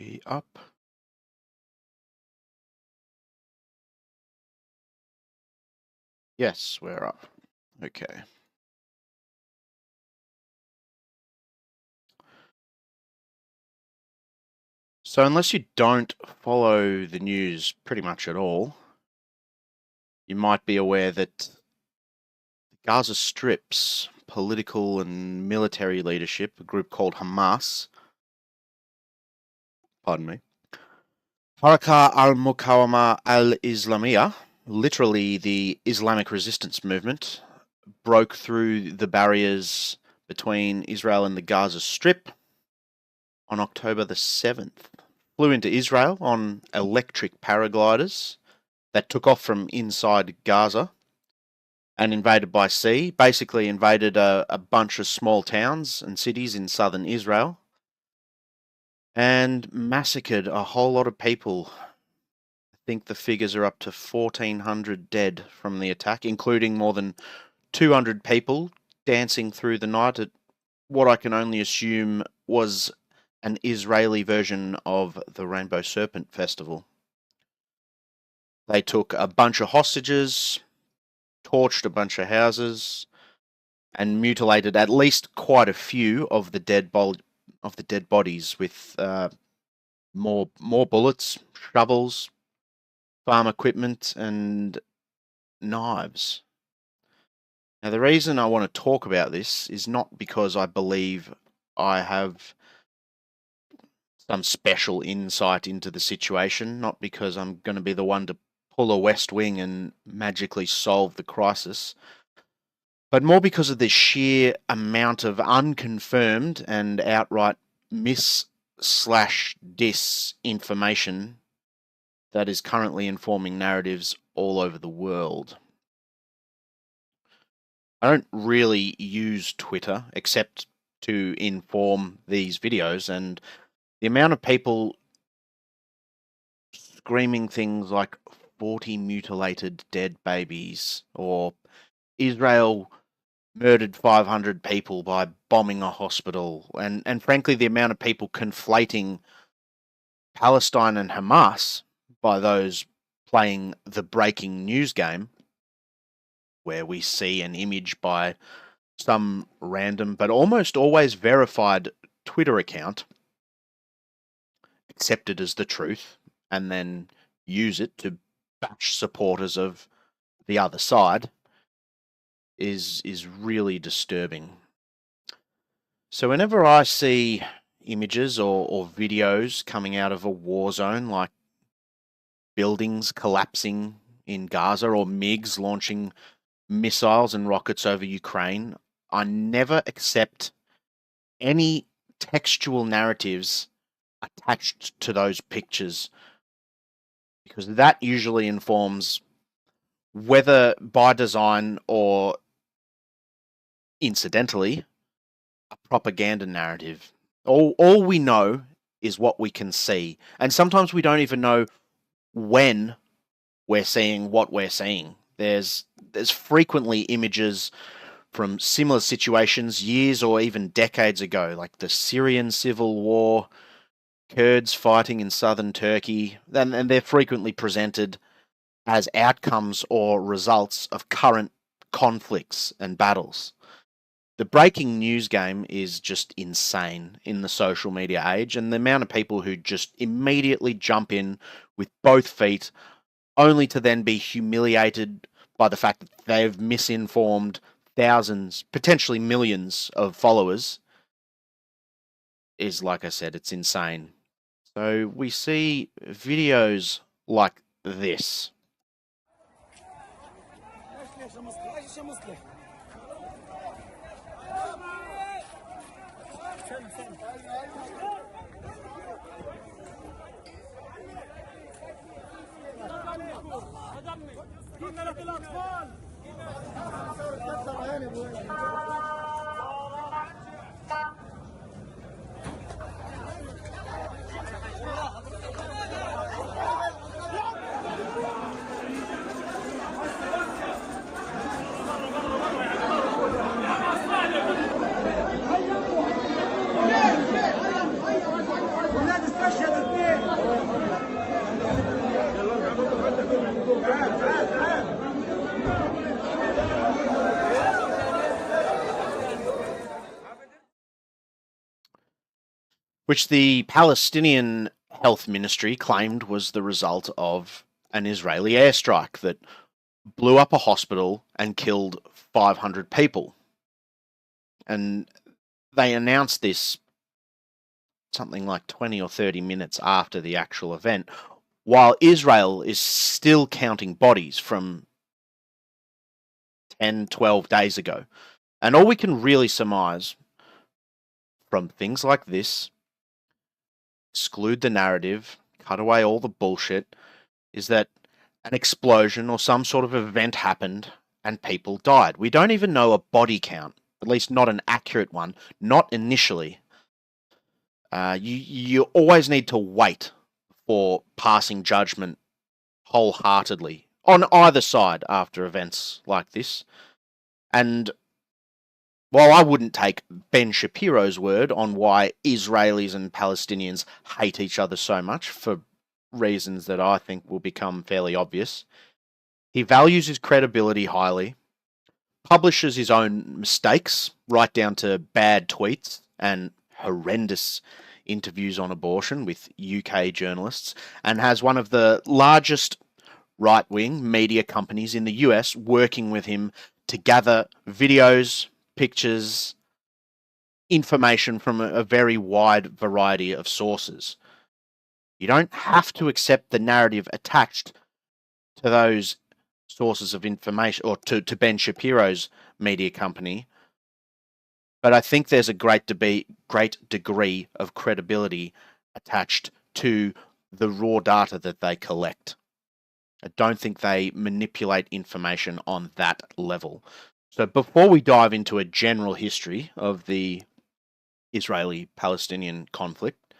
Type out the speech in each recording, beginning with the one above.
We up? Yes, we're up. Okay. So unless you don't follow the news pretty much at all, you might be aware that the Gaza Strip's political and military leadership, a group called Hamas, pardon me, Harakah al-Muqawama al-Islamiyah, literally the Islamic resistance movement, broke through the barriers between Israel and the Gaza Strip on October the 7th. Flew into Israel on electric paragliders that took off from inside Gaza and invaded by sea. Basically invaded a bunch of small towns and cities in southern Israel and massacred a whole lot of people. I think the figures are up to 1,400 dead from the attack, including more than 200 people dancing through the night at what I can only assume was an Israeli version of the Rainbow Serpent Festival. They took a bunch of hostages, torched a bunch of houses, and mutilated at least quite a few of the dead bodies with more bullets, shovels, farm equipment, and knives. Now, the reason I want to talk about this is not because I believe I have some special insight into the situation, not because I'm going to be the one to pull a West Wing and magically solve the crisis, but more because of the sheer amount of unconfirmed and outright mis/disinformation that is currently informing narratives all over the world. I don't really use Twitter except to inform these videos, and the amount of people screaming things like 40 mutilated dead babies or Israel murdered 500 people by bombing a hospital, and frankly the amount of people conflating Palestine and Hamas by those playing the breaking news game, where we see an image by some random but almost always verified Twitter account, accept it as the truth, and then use it to bash supporters of the other side, is really disturbing. So whenever I see images or videos coming out of a war zone, like buildings collapsing in Gaza or MiGs launching missiles and rockets over Ukraine, I never accept any textual narratives attached to those pictures, because that usually informs, whether by design or incidentally, a propaganda narrative. All we know is what we can see, and sometimes we don't even know when we're seeing what we're seeing. There's frequently images from similar situations years or even decades ago, like the Syrian civil war, Kurds fighting in southern Turkey, and they're frequently presented as outcomes or results of current conflicts and battles. The breaking news game is just insane in the social media age, and the amount of people who just immediately jump in with both feet, only to then be humiliated by the fact that they've misinformed thousands, potentially millions of followers, is, like I said, it's insane. So we see videos like this. which the Palestinian Health Ministry claimed was the result of an Israeli airstrike that blew up a hospital and killed 500 people. And they announced this something like 20 or 30 minutes after the actual event, while Israel is still counting bodies from 10, 12 days ago. And all we can really surmise from things like this, exclude the narrative, cut away all the bullshit, is that an explosion or some sort of event happened and people died. We don't even know a body count, at least not an accurate one, not initially. You always need to wait for passing judgment wholeheartedly on either side after events like this. And while I wouldn't take Ben Shapiro's word on why Israelis and Palestinians hate each other so much for reasons that I think will become fairly obvious, he values his credibility highly, publishes his own mistakes, right down to bad tweets and horrendous interviews on abortion with UK journalists, and has one of the largest right-wing media companies in the US working with him to gather videos, pictures, information from a very wide variety of sources. You don't have to accept the narrative attached to those sources of information, or to Ben Shapiro's media company, but I think there's a great degree of credibility attached to the raw data that they collect. I don't think they manipulate information on that level. So before we dive into a general history of the Israeli-Palestinian conflict,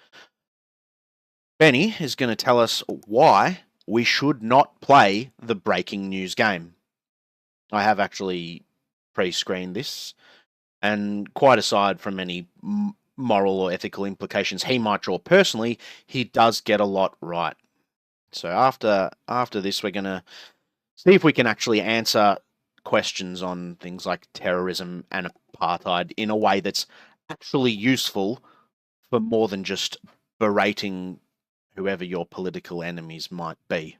Benny is going to tell us why we should not play the breaking news game. I have actually pre-screened this, and quite aside from any moral or ethical implications he might draw personally, he does get a lot right. So after this, we're going to see if we can actually answer questions on things like terrorism and apartheid in a way that's actually useful for more than just berating whoever your political enemies might be.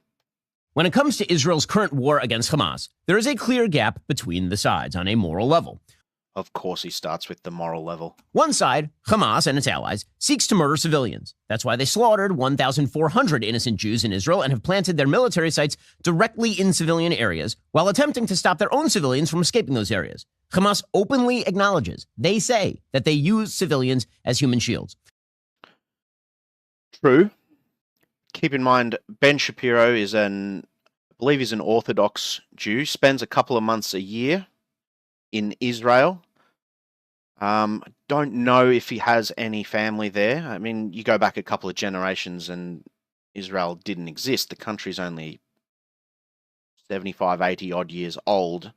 When it comes to Israel's current war against Hamas, there is a clear gap between the sides on a moral level. Of course he starts with the moral level. One side, Hamas and its allies, seeks to murder civilians. That's why they slaughtered 1,400 innocent Jews in Israel and have planted their military sites directly in civilian areas while attempting to stop their own civilians from escaping those areas. Hamas openly acknowledges, they say, that they use civilians as human shields. True. Keep in mind, Ben Shapiro is I believe he's an Orthodox Jew, spends a couple of months a year in Israel. Don't know if he has any family there. I mean, you go back a couple of generations and Israel didn't exist. The country's only 75, 80 odd years old.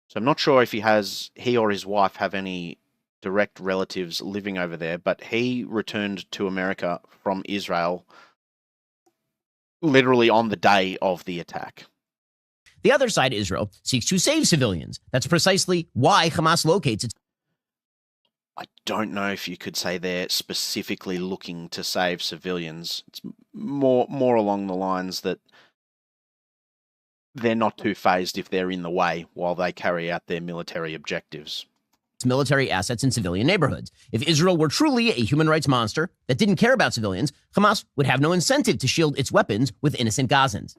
So I'm not sure if he or his wife have any direct relatives living over there, but he returned to America from Israel literally on the day of the attack. The other side, Israel, seeks to save civilians. That's precisely why Hamas locates its... I don't know if you could say they're specifically looking to save civilians. It's more along the lines that they're not too phased if they're in the way while they carry out their military objectives. Military assets in civilian neighborhoods. If Israel were truly a human rights monster that didn't care about civilians, Hamas would have no incentive to shield its weapons with innocent Gazans.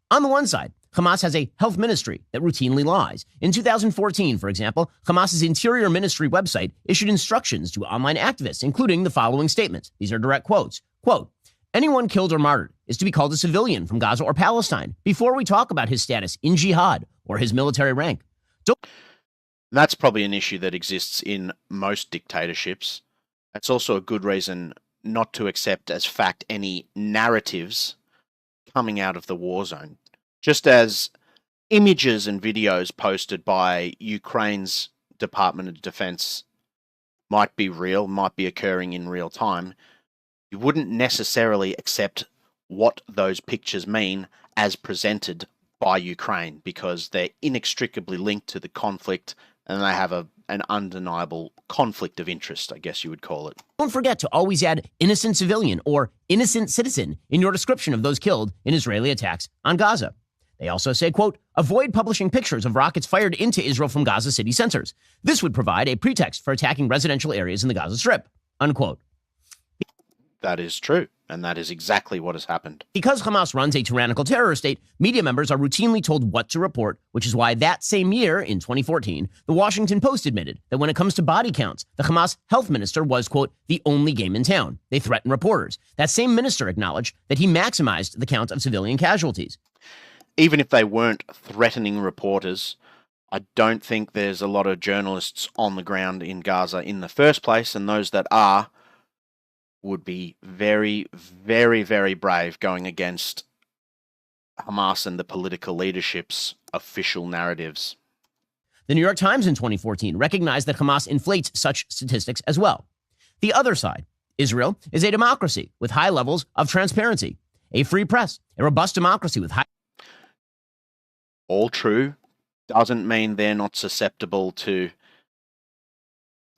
On the one side, Hamas has a health ministry that routinely lies. In 2014, for example, Hamas's Interior Ministry website issued instructions to online activists, including the following statements. These are direct quotes. Quote, anyone killed or martyred is to be called a civilian from Gaza or Palestine before we talk about his status in jihad or his military rank. That's probably an issue that exists in most dictatorships. That's also a good reason not to accept as fact any narratives coming out of the war zone. Just as images and videos posted by Ukraine's Department of Defense might be real, might be occurring in real time, you wouldn't necessarily accept what those pictures mean as presented by Ukraine because they're inextricably linked to the conflict and they have a an undeniable conflict of interest, I guess you would call it. Don't forget to always add innocent civilian or innocent citizen in your description of those killed in Israeli attacks on Gaza. They also say, quote, avoid publishing pictures of rockets fired into Israel from Gaza city centers. This would provide a pretext for attacking residential areas in the Gaza Strip, unquote. That is true, and that is exactly what has happened. Because Hamas runs a tyrannical terror state, media members are routinely told what to report, which is why that same year, in 2014, the Washington Post admitted that when it comes to body counts, the Hamas health minister was, quote, the only game in town. They threatened reporters. That same minister acknowledged that he maximized the count of civilian casualties. Even if they weren't threatening reporters, I don't think there's a lot of journalists on the ground in Gaza in the first place, and those that are would be very, very, very brave going against Hamas and the political leadership's official narratives. The New York Times in 2014 recognized that Hamas inflates such statistics as well. The other side, Israel, is a democracy with high levels of transparency, a free press, a robust democracy with high... All true, doesn't mean they're not susceptible to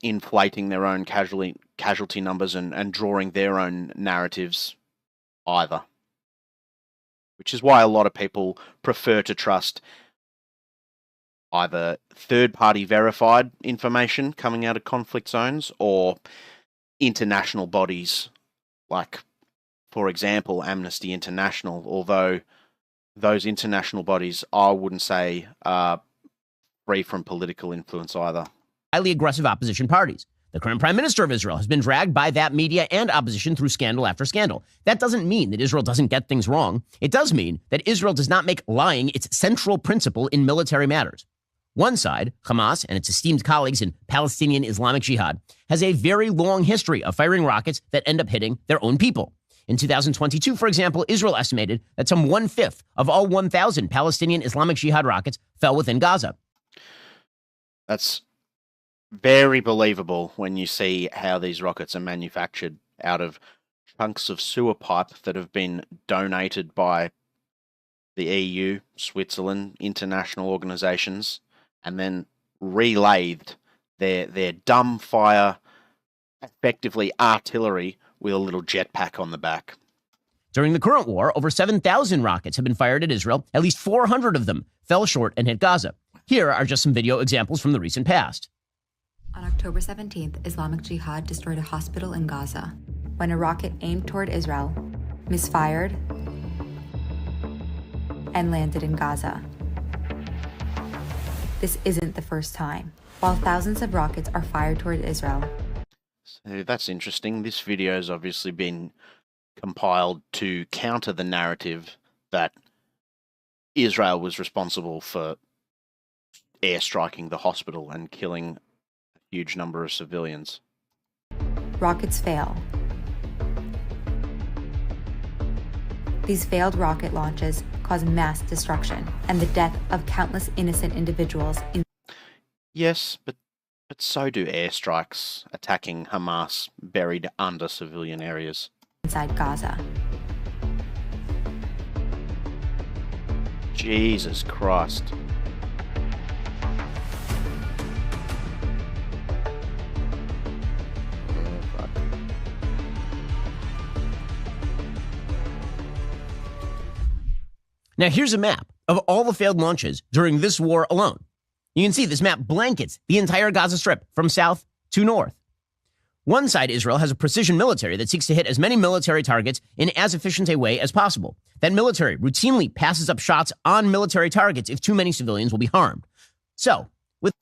inflating their own casualty numbers and drawing their own narratives either. Which is why a lot of people prefer to trust either third-party verified information coming out of conflict zones or international bodies like, for example, Amnesty International, although those international bodies, I wouldn't say, are free from political influence either. Highly aggressive opposition parties. The current prime minister of Israel has been dragged by that media and opposition through scandal after scandal. That doesn't mean that Israel doesn't get things wrong. It does mean that Israel does not make lying its central principle in military matters. One side, Hamas and its esteemed colleagues in Palestinian Islamic Jihad, has a very long history of firing rockets that end up hitting their own people. In 2022, for example, Israel estimated that some 1/5 of all 1,000 Palestinian Islamic Jihad rockets fell within Gaza. That's very believable when you see how these rockets are manufactured out of chunks of sewer pipe that have been donated by the EU, Switzerland, international organizations, and then relathed their dumb fire, effectively artillery with a little jetpack on the back. During the current war, over 7,000 rockets have been fired at Israel. At least 400 of them fell short and hit Gaza. Here are just some video examples from the recent past. On October 17th, Islamic Jihad destroyed a hospital in Gaza when a rocket aimed toward Israel misfired and landed in Gaza. This isn't the first time. While thousands of rockets are fired toward Israel. So that's interesting. This video has obviously been compiled to counter the narrative that Israel was responsible for airstriking the hospital and killing a huge number of civilians. Rockets fail. These failed rocket launches cause mass destruction and the death of countless innocent individuals. Yes, but so do airstrikes attacking Hamas buried under civilian areas. Inside Gaza. Jesus Christ. Now, here's a map of all the failed launches during this war alone. You can see this map blankets the entire Gaza Strip from south to north. One side, Israel, has a precision military that seeks to hit as many military targets in as efficient a way as possible. That military routinely passes up shots on military targets if too many civilians will be harmed. So, with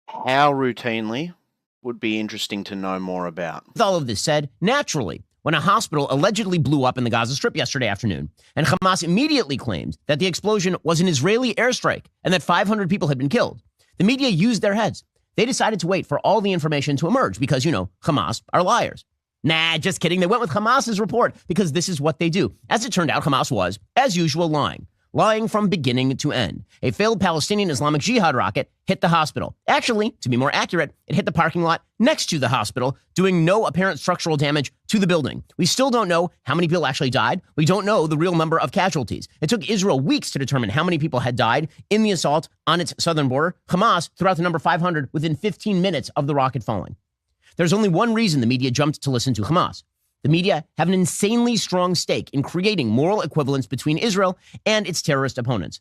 how routinely would be interesting to know more about. With all of this said, naturally, when a hospital allegedly blew up in the Gaza Strip yesterday afternoon, and Hamas immediately claimed that the explosion was an Israeli airstrike and that 500 people had been killed, the media used their heads. They decided to wait for all the information to emerge because, Hamas are liars. Nah, just kidding. They went with Hamas's report because this is what they do. As it turned out, Hamas was, as usual, lying. lying from beginning to end. A failed Palestinian Islamic Jihad rocket hit the hospital. Actually, to be more accurate, it hit the parking lot next to the hospital, doing no apparent structural damage to the building. We still don't know how many people actually died. We don't know the real number of casualties. It took Israel weeks to determine how many people had died in the assault on its southern border. Hamas threw out the number 500 within 15 minutes of the rocket falling. There's only one reason the media jumped to listen to Hamas. The media have an insanely strong stake in creating moral equivalence between Israel and its terrorist opponents.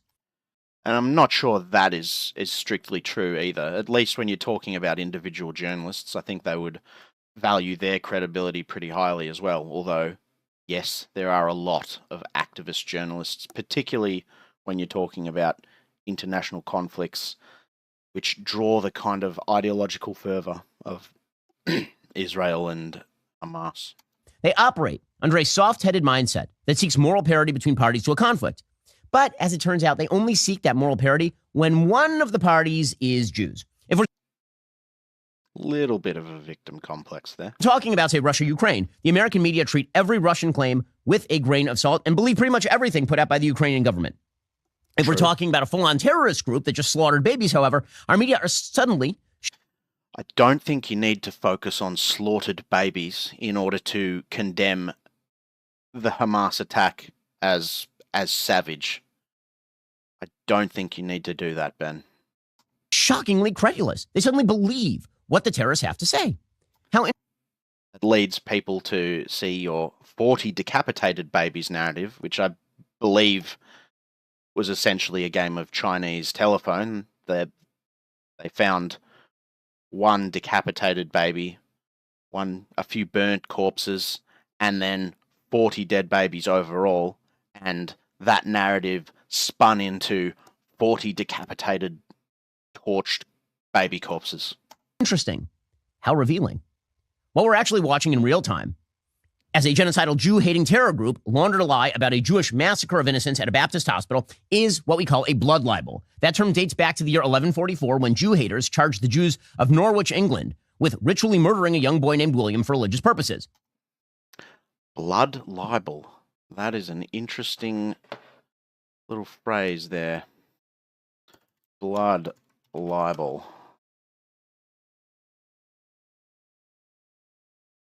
And I'm not sure that is strictly true either. At least when you're talking about individual journalists, I think they would value their credibility pretty highly as well. Although, yes, there are a lot of activist journalists, particularly when you're talking about international conflicts, which draw the kind of ideological fervor of Israel and Hamas. They operate under a soft-headed mindset that seeks moral parity between parties to a conflict. But as it turns out, they only seek that moral parity when one of the parties is Jews. If we're little bit of a victim complex there. talking about, say, Russia-Ukraine, the American media treat every Russian claim with a grain of salt and believe pretty much everything put out by the Ukrainian government. If we're talking about a full-on terrorist group that just slaughtered babies, however, our media are suddenly... I don't think you need to focus on slaughtered babies in order to condemn the Hamas attack as savage. I don't think you need to do that, Ben. shockingly credulous. They suddenly believe what the terrorists have to say. It leads people to see your 40 decapitated babies narrative, which I believe was essentially a game of Chinese telephone. They found one decapitated baby, a few burnt corpses, and then 40 dead babies overall, and that narrative spun into 40 decapitated, torched baby corpses. Interesting. How revealing. What we're actually watching in real time, as a genocidal Jew-hating terror group laundered a lie about a Jewish massacre of innocents at a Baptist hospital, is what we call a blood libel. That term dates back to the year 1144, when Jew-haters charged the Jews of Norwich, England, with ritually murdering a young boy named William for religious purposes. Blood libel. That is an interesting little phrase there. Blood libel.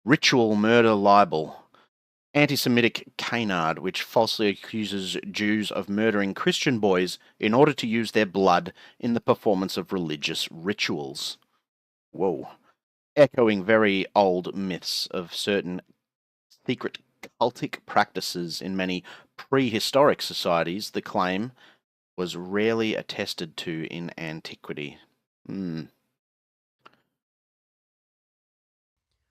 Ritual murder libel. Anti-Semitic canard, which falsely accuses Jews of murdering Christian boys in order to use their blood in the performance of religious rituals. Whoa. Echoing very old myths of certain secret cultic practices in many prehistoric societies, the claim was rarely attested to in antiquity.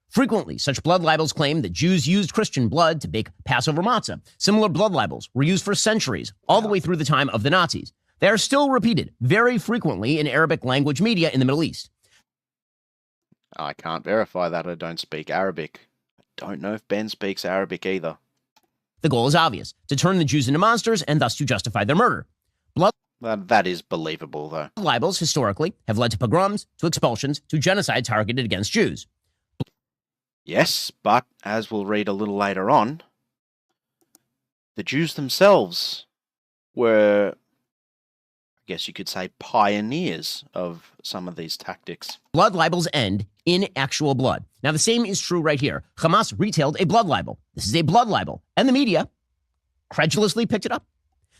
Frequently, such blood libels claim that Jews used Christian blood to bake Passover matzah. Similar blood libels were used for centuries, all the way through the time of the Nazis. They are still repeated very frequently in Arabic language media in the Middle East. I can't verify that. I don't speak Arabic. I don't know if Ben speaks Arabic either. The goal is obvious: to turn the Jews into monsters and thus to justify their murder. That is believable, though. Libels, historically, have led to pogroms, to expulsions, to genocide targeted against Jews. Yes, but as we'll read a little later on, the Jews themselves were, I guess you could say, pioneers of some of these tactics. Blood libels end in actual blood. Now, the same is true right here. Hamas retailed a blood libel. This is a blood libel, and the media credulously picked it up.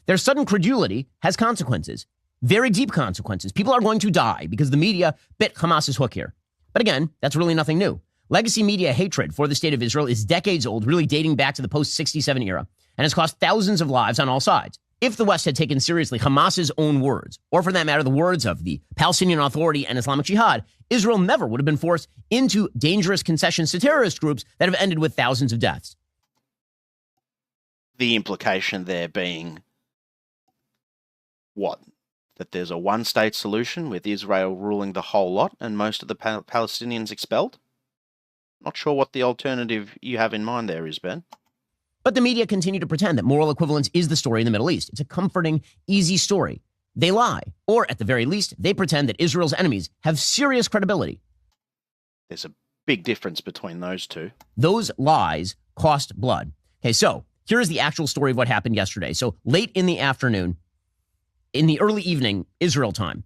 Their sudden credulity has consequences, very deep consequences. People are going to die because the media bit Hamas's hook here. But again, that's really nothing new. Legacy media hatred for the state of Israel is decades old, really dating back to the post-67 era, and has cost thousands of lives on all sides. If the West had taken seriously Hamas's own words, or for that matter, the words of the Palestinian Authority and Islamic Jihad, Israel never would have been forced into dangerous concessions to terrorist groups that have ended with thousands of deaths. The implication there being, what? That there's a one-state solution with Israel ruling the whole lot and most of the Palestinians expelled? Not sure what the alternative you have in mind there is, Ben. But the media continue to pretend that moral equivalence is the story in the Middle East. It's a comforting, easy story. They lie, or at the very least, they pretend that Israel's enemies have serious credibility. There's a big difference between those two. Those lies cost blood. Okay, so here is the actual story of what happened yesterday. So late in the afternoon, in the early evening, Israel time,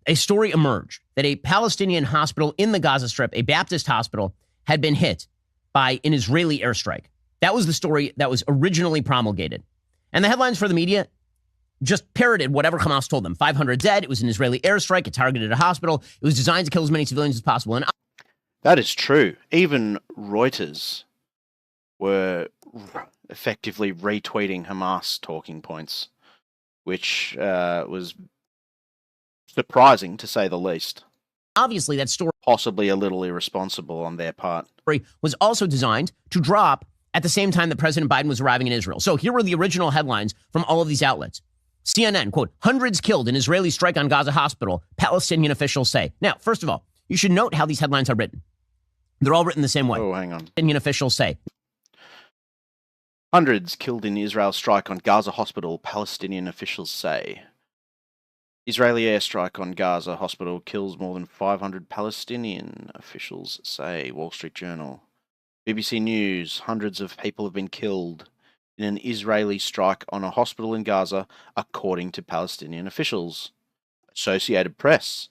a story emerged that a Palestinian hospital in the Gaza Strip, a Baptist hospital, had been hit by an Israeli airstrike. That was the story that was originally promulgated. And the headlines for the media just parroted whatever Hamas told them. 500 dead. It was an Israeli airstrike. It targeted a hospital. It was designed to kill as many civilians as possible. And that is true. Even Reuters were effectively retweeting Hamas talking points, which was surprising to say the least. Obviously, that story, possibly a little irresponsible on their part, was also designed to drop at the same time that President Biden was arriving in Israel. So here were the original headlines from all of these outlets. CNN, quote, hundreds killed in Israeli strike on Gaza hospital, Palestinian officials say. Now, first of all, you should note how these headlines are written. They're all written the same way. Oh, hang on. Palestinian officials say. Hundreds killed in Israel strike on Gaza hospital, Palestinian officials say. Israeli airstrike on Gaza hospital kills more than 500 Palestinian officials say, Wall Street Journal. BBC News, hundreds of people have been killed in an Israeli strike on a hospital in Gaza, according to Palestinian officials. Associated Press,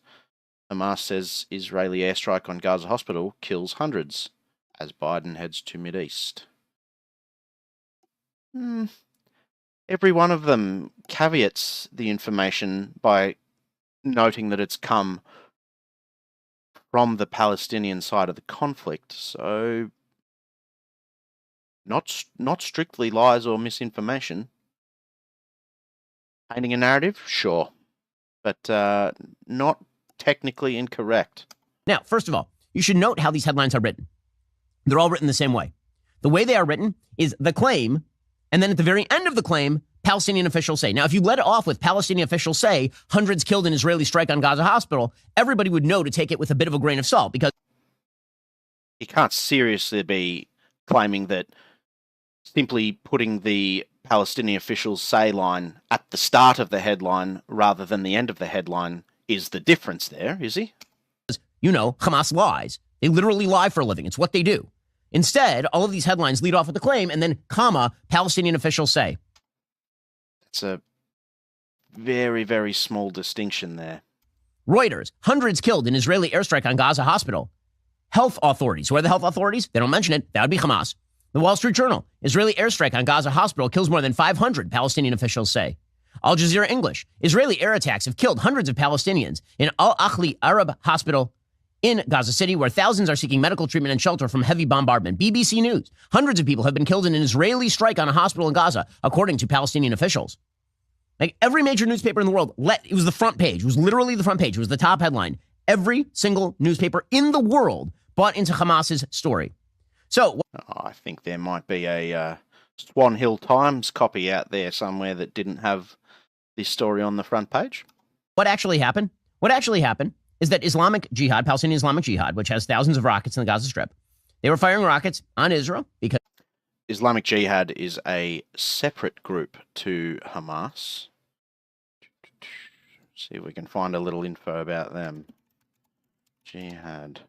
Hamas says Israeli airstrike on Gaza hospital kills hundreds as Biden heads to Mideast. Every one of them caveats the information by noting that it's come from the Palestinian side of the conflict. So, not strictly lies or misinformation. Painting a narrative, sure, but not technically incorrect. Now, first of all, you should note how these headlines are written. They're all written the same way. The way they are written is the claim, and then at the very end of the claim, Palestinian officials say. Now, if you let it off with Palestinian officials say, hundreds killed in Israeli strike on Gaza hospital, everybody would know to take it with a bit of a grain of salt, because you can't seriously be claiming that simply putting the Palestinian officials say line at the start of the headline rather than the end of the headline is the difference there, is he? You know, Hamas lies. They literally lie for a living. It's what they do. Instead, all of these headlines lead off with the claim and then, comma, Palestinian officials say. It's a very, very small distinction there. Reuters, hundreds killed in Israeli airstrike on Gaza hospital. Health authorities. Who are the health authorities? They don't mention it. That would be Hamas. The Wall Street Journal, Israeli airstrike on Gaza hospital kills more than 500, Palestinian officials say. Al Jazeera English, Israeli air attacks have killed hundreds of Palestinians in Al-Akhli Arab Hospital in Gaza City, where thousands are seeking medical treatment and shelter from heavy bombardment. BBC News, hundreds of people have been killed in an Israeli strike on a hospital in Gaza, according to Palestinian officials. Like every major newspaper in the world, it was the front page. It was literally the front page. It was the top headline. Every single newspaper in the world bought into Hamas's story. So I think there might be a Swan Hill Times copy out there somewhere that didn't have this story on the front page. What actually happened? What actually happened is that Islamic Jihad, Palestinian Islamic Jihad, which has thousands of rockets in the Gaza Strip, they were firing rockets on Israel because Islamic Jihad is a separate group to Hamas. See if we can find a little info about them. Jihad,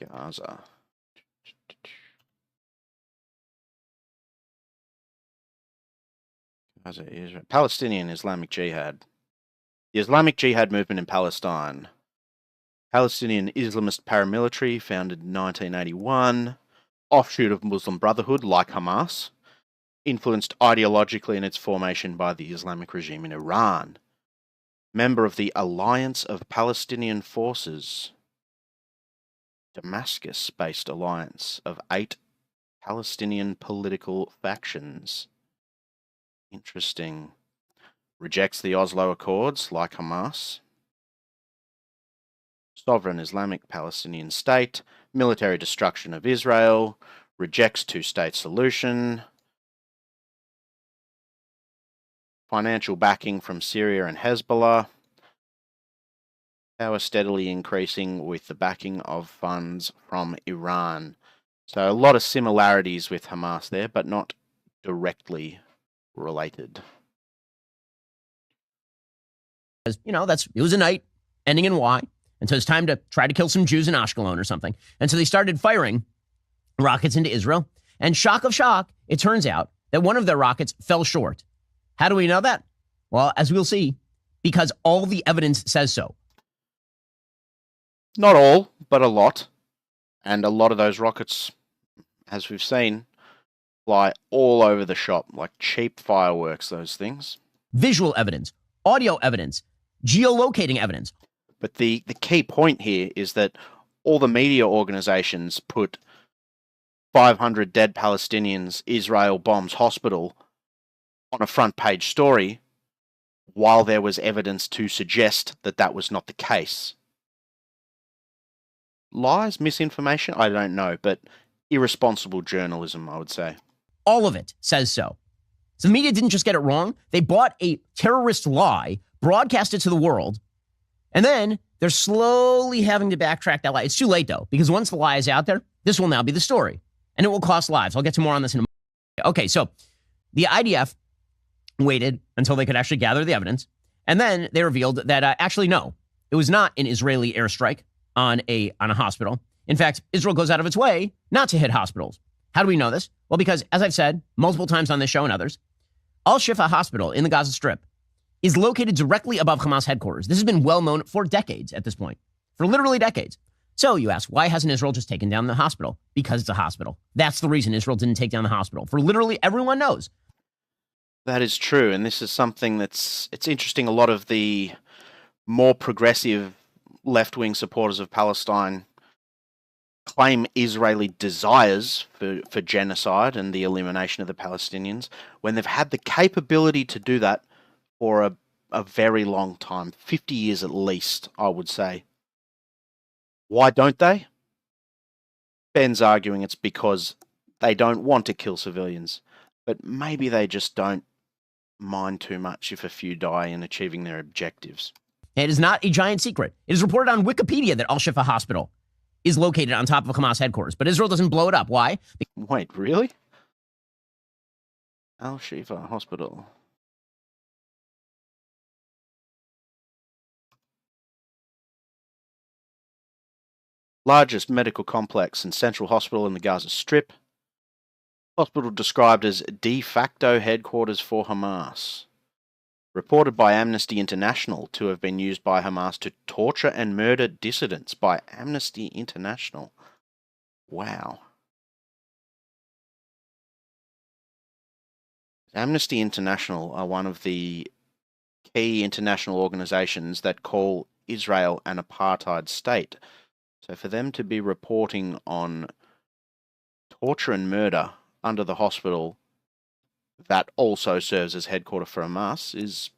Gaza. Gaza, Israel. Palestinian Islamic Jihad. The Islamic Jihad movement in Palestine. Palestinian Islamist paramilitary, founded in 1981. Offshoot of Muslim Brotherhood, like Hamas. Influenced ideologically in its formation by the Islamic regime in Iran. Member of the Alliance of Palestinian Forces. Damascus-based alliance of 8 Palestinian political factions. Interesting. Rejects the Oslo Accords, like Hamas. Sovereign Islamic Palestinian state. Military destruction of Israel. Rejects two-state solution. Financial backing from Syria and Hezbollah. Power steadily increasing with the backing of funds from Iran. So a lot of similarities with Hamas there, but not directly related. You know, it was a night ending in Y. And so it's time to try to kill some Jews in Ashkelon or something. And so they started firing rockets into Israel. And shock of shock, it turns out that one of their rockets fell short. How do we know that? Well, as we'll see, because all the evidence says so. Not all, but a lot. And a lot of those rockets, as we've seen, fly all over the shop like cheap fireworks, those things. Visual evidence, audio evidence, geolocating evidence. But the key point here is that all the media organizations put 500 dead Palestinians, Israel bombs hospital on a front page story, while there was evidence to suggest that that was not the case. Lies, misinformation, I don't know, but irresponsible journalism, I would say. All of it says so. So the media didn't just get it wrong. They bought a terrorist lie, broadcast it to the world, and then they're slowly having to backtrack that lie. It's too late, though, because once the lie is out there, this will now be the story, and it will cost lives. I'll get to more on this in a moment. Okay, so the IDF waited until they could actually gather the evidence, and then they revealed that actually, no, it was not an Israeli airstrike on a hospital. In fact, Israel goes out of its way not to hit hospitals. How do we know this? Well, because, as I've said multiple times on this show and others, Al-Shifa Hospital in the Gaza Strip is located directly above Hamas headquarters. This has been well known for decades at this point, for literally decades. So you ask, why hasn't Israel just taken down the hospital? Because it's a hospital. That's the reason Israel didn't take down the hospital. For literally everyone knows. That is true, and this is something it's interesting. A lot of the more progressive left-wing supporters of Palestine claim Israeli desires for genocide and the elimination of the Palestinians when they've had the capability to do that for a very long time, 50 years at least, I would say. Why don't they? Ben's arguing it's because they don't want to kill civilians, but maybe they just don't mind too much if a few die in achieving their objectives. It is not a giant secret. It is reported on Wikipedia that Al-Shifa Hospital is located on top of Hamas headquarters, but Israel doesn't blow it up. Why? Wait, really? Al-Shifa Hospital. Largest medical complex and central hospital in the Gaza Strip. Hospital described as de facto headquarters for Hamas. Reported by Amnesty International to have been used by Hamas to torture and murder dissidents by Amnesty International. Wow. Amnesty International are one of the key international organizations that call Israel an apartheid state. So for them to be reporting on torture and murder under the hospital that also serves as headquarters for Hamas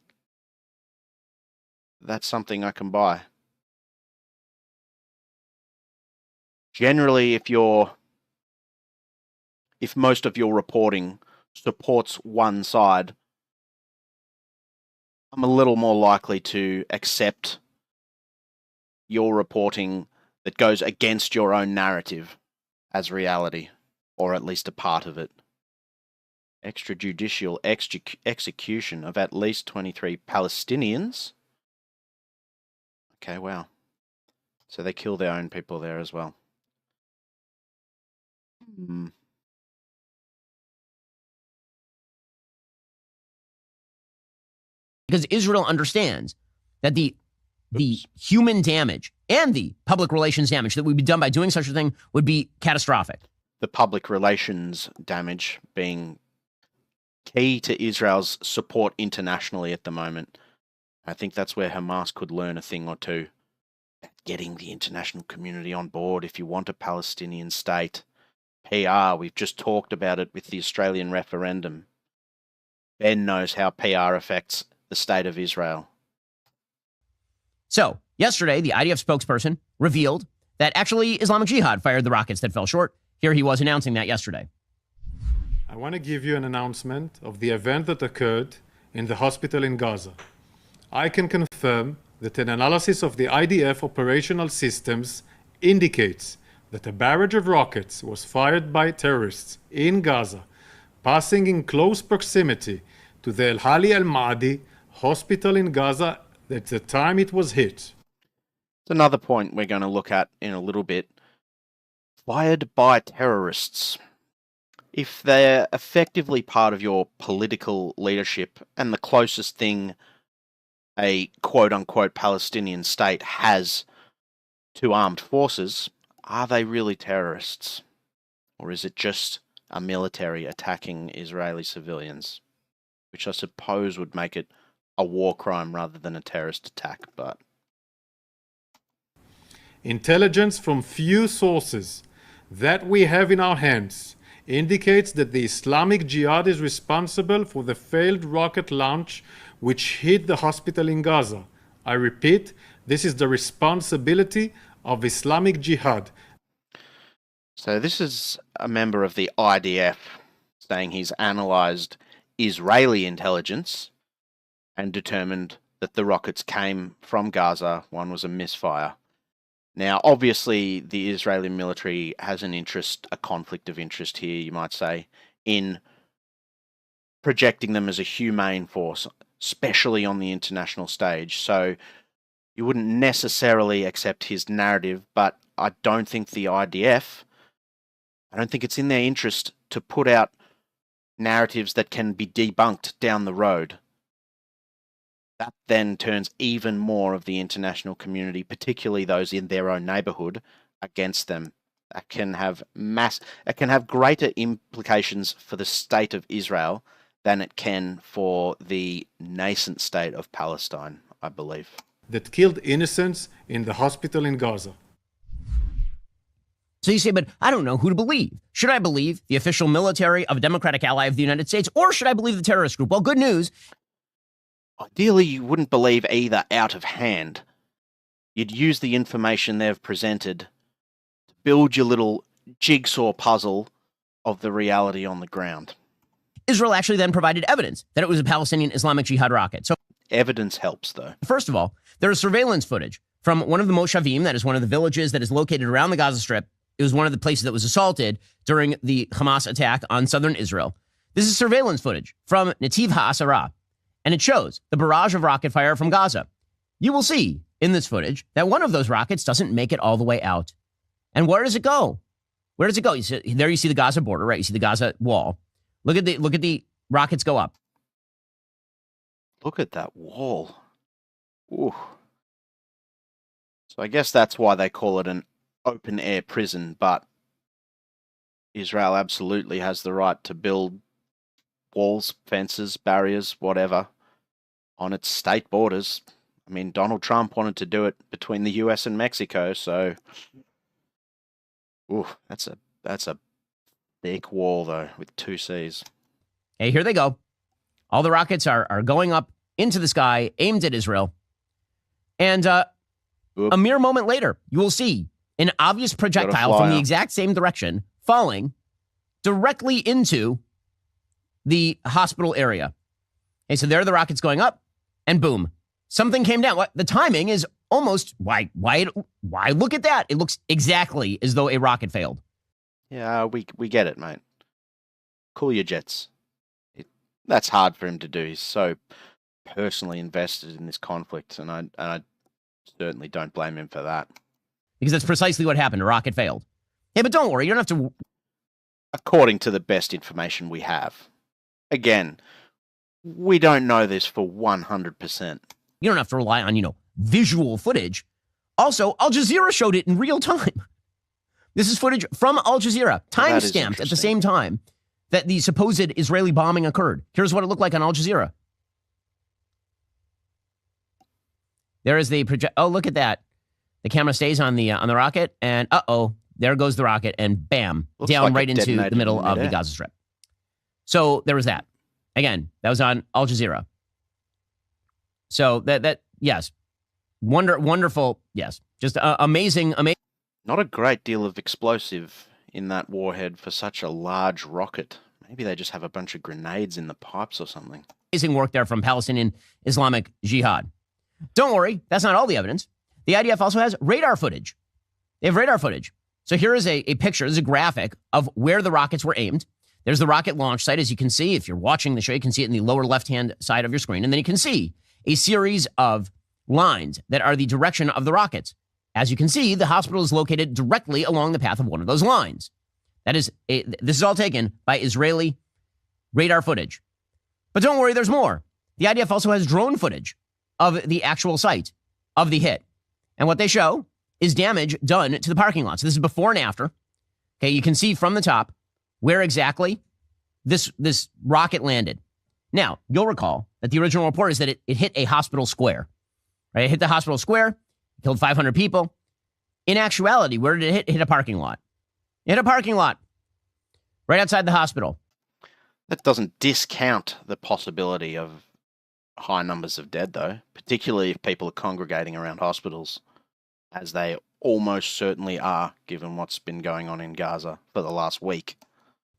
that's something I can buy. Generally, if most of your reporting supports one side, I'm a little more likely to accept your reporting that goes against your own narrative as reality, or at least a part of it. Extrajudicial execution of at least 23 Palestinians. Okay, wow. So they kill their own people there as well. Because Israel understands that the human damage and the public relations damage that would be done by doing such a thing would be catastrophic. The public relations damage being key to Israel's support internationally at the moment. I think that's where Hamas could learn a thing or two. Getting the international community on board if you want a Palestinian state. PR, we've just talked about it with the Australian referendum. Ben knows how PR affects the state of Israel. So, yesterday, the IDF spokesperson revealed that actually Islamic Jihad fired the rockets that fell short. Here he was announcing that yesterday. I want to give you an announcement of the event that occurred in the hospital in Gaza. I can confirm that an analysis of the IDF operational systems indicates that a barrage of rockets was fired by terrorists in Gaza, passing in close proximity to the Al Hali Al Maadi hospital in Gaza at the time it was hit. It's another point we're going to look at in a little bit. Fired by terrorists. if they're effectively part of your political leadership and the closest thing a quote-unquote Palestinian state has to armed forces, are they really terrorists? Or is it just a military attacking Israeli civilians? Which I suppose would make it a war crime rather than a terrorist attack, but... Intelligence from few sources that we have in our hands indicates that the Islamic Jihad is responsible for the failed rocket launch which hit the hospital in Gaza. I repeat, this is the responsibility of Islamic Jihad. So this is a member of the IDF saying he's analysed Israeli intelligence and determined that the rockets came from Gaza. One was a misfire. Now, obviously, the Israeli military has an interest, a conflict of interest here, you might say, in projecting them as a humane force, especially on the international stage. So you wouldn't necessarily accept his narrative, but I don't think the IDF, I don't think it's in their interest to put out narratives that can be debunked down the road. That then turns even more of the international community, particularly those in their own neighborhood, against them. That can have greater implications for the state of Israel than it can for the nascent state of Palestine, I believe. That killed innocents in the hospital in Gaza. So you say, but I don't know who to believe. Should I believe the official military of a democratic ally of the United States, or should I believe the terrorist group? Well, good news. Ideally, you wouldn't believe either out of hand. You'd use the information they've presented to build your little jigsaw puzzle of the reality on the ground. Israel actually then provided evidence that it was a Palestinian Islamic Jihad rocket. So evidence helps, though. First of all, there is surveillance footage from one of the Moshavim, that is one of the villages that is located around the Gaza Strip. It was one of the places that was assaulted during the Hamas attack on southern Israel. This is surveillance footage from Netiv HaAsara, and it shows the barrage of rocket fire from Gaza. You will see in this footage that one of those rockets doesn't make it all the way out. And where does it go? Where does it go? There you see the Gaza border, right? You see the Gaza wall. Look at the rockets go up. Look at that wall. Ooh. So I guess that's why they call it an open air prison, but Israel absolutely has the right to build walls, fences, barriers, whatever, on its state borders. I mean, Donald Trump wanted to do it between the US and Mexico, so that's a thick wall though, with 2 C's. Hey, here they go. All the rockets are going up into the sky, aimed at Israel. And a mere moment later, you will see an obvious projectile from the exact same direction falling directly into the hospital area. Okay, so there are the rockets going up, and boom, something came down. The timing is almost why look at that. It looks exactly as though a rocket failed. Yeah, we get it, mate. Cool your jets. That's hard for him to do. He's so personally invested in this conflict, and I certainly don't blame him for that. Because that's precisely what happened. A rocket failed. Yeah, but don't worry. You don't have to... According to the best information we have. Again, we don't know this for 100%. You don't have to rely on, visual footage. Also, Al Jazeera showed it in real time. This is footage from Al Jazeera, time-stamped at the same time that the supposed Israeli bombing occurred. Here's what it looked like on Al Jazeera. There is the project. Oh, look at that. The camera stays on the rocket, and there goes the rocket, and bam, looks down like right into the middle of the Gaza Strip. So there was that. Again, that was on Al Jazeera. So that yes, wonderful, yes, just amazing. Not a great deal of explosive in that warhead for such a large rocket. Maybe they just have a bunch of grenades in the pipes or something. Amazing work there from Palestinian Islamic Jihad. Don't worry, that's not all the evidence. The IDF also has radar footage. They have radar footage. So here is a picture, this is a graphic of where the rockets were aimed. There's the rocket launch site, as you can see. If you're watching the show, you can see it in the lower left-hand side of your screen. And then you can see a series of lines that are the direction of the rockets. As you can see, the hospital is located directly along the path of one of those lines. This is all taken by Israeli radar footage. But don't worry, there's more. The IDF also has drone footage of the actual site of the hit. And what they show is damage done to the parking lot. So this is before and after. Okay, you can see from the top where exactly this rocket landed. Now, you'll recall that the original report is that it hit a hospital square. Right? It hit the hospital square, killed 500 people. In actuality, where did it hit? It hit a parking lot. It hit a parking lot right outside the hospital. That doesn't discount the possibility of high numbers of dead, though, particularly if people are congregating around hospitals, as they almost certainly are, given what's been going on in Gaza for the last week.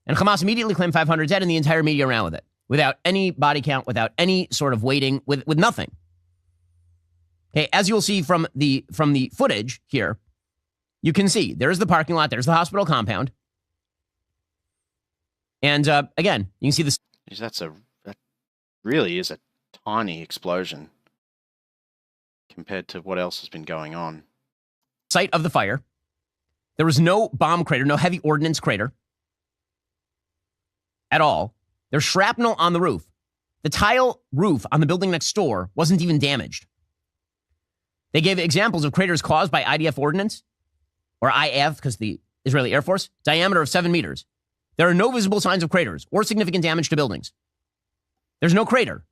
And Hamas immediately claimed 500 dead, and the entire media ran with it, without any body count, without any sort of waiting, with nothing. Okay, as you'll see from the footage here, you can see there's the parking lot, there's the hospital compound. And again, you can see this. That really is a tiny explosion compared to what else has been going on. Site of the fire. There was no bomb crater, no heavy ordnance crater at all. There's shrapnel on the roof. The tile roof on the building next door wasn't even damaged. They gave examples of craters caused by IDF ordnance, or IF, because the Israeli Air Force, diameter of 7 meters. There are no visible signs of craters or significant damage to buildings. There's no crater.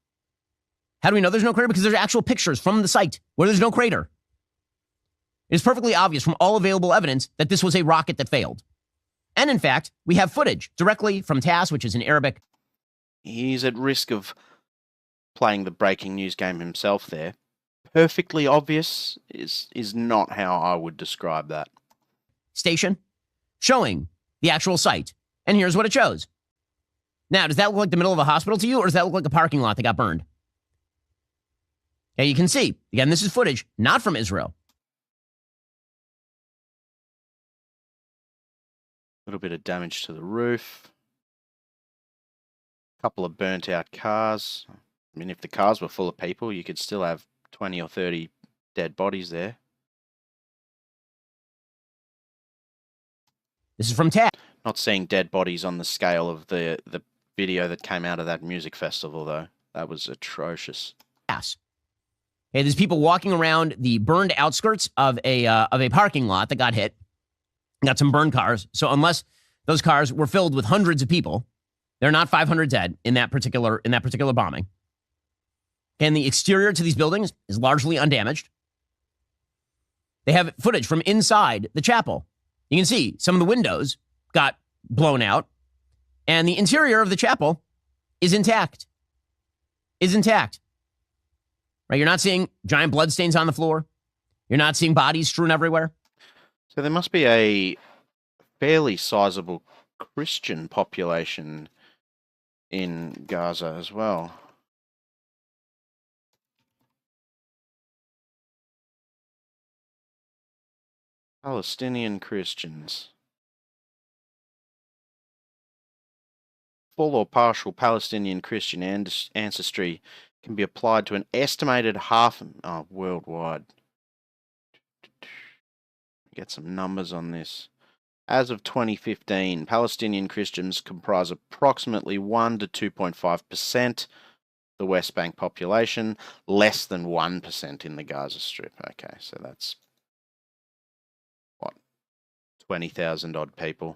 How do we know there's no crater? Because there's actual pictures from the site where there's no crater. It is perfectly obvious from all available evidence that this was a rocket that failed. And in fact, we have footage directly from TASS, which is in Arabic. He's at risk of playing the breaking news game himself there. Perfectly obvious is not how I would describe that. Station showing the actual site. And here's what it shows. Now, does that look like the middle of a hospital to you, or does that look like a parking lot that got burned? Yeah, you can see. Again, this is footage not from Israel. A little bit of damage to the roof. A couple of burnt out cars. I mean, if the cars were full of people, you could still have 20 or 30 dead bodies there. This is from TASS. Not seeing dead bodies on the scale of the video that came out of that music festival, though. That was atrocious. Okay, there's people walking around the burned outskirts of a parking lot that got hit. Got some burned cars. So unless those cars were filled with hundreds of people, they're not 500 dead in that particular bombing. And the exterior to these buildings is largely undamaged. They have footage from inside the chapel. You can see some of the windows got blown out, and the interior of the chapel is intact. Right? You're not seeing giant bloodstains on the floor. You're not seeing bodies strewn everywhere. So there must be a fairly sizable Christian population in Gaza as well. Palestinian Christians. Full or partial Palestinian Christian ancestry can be applied to an estimated worldwide. Get some numbers on this. As of 2015, Palestinian Christians comprise approximately 1 to 2.5% the West Bank population, less than 1% in the Gaza Strip. Okay, so that's 20,000 odd people.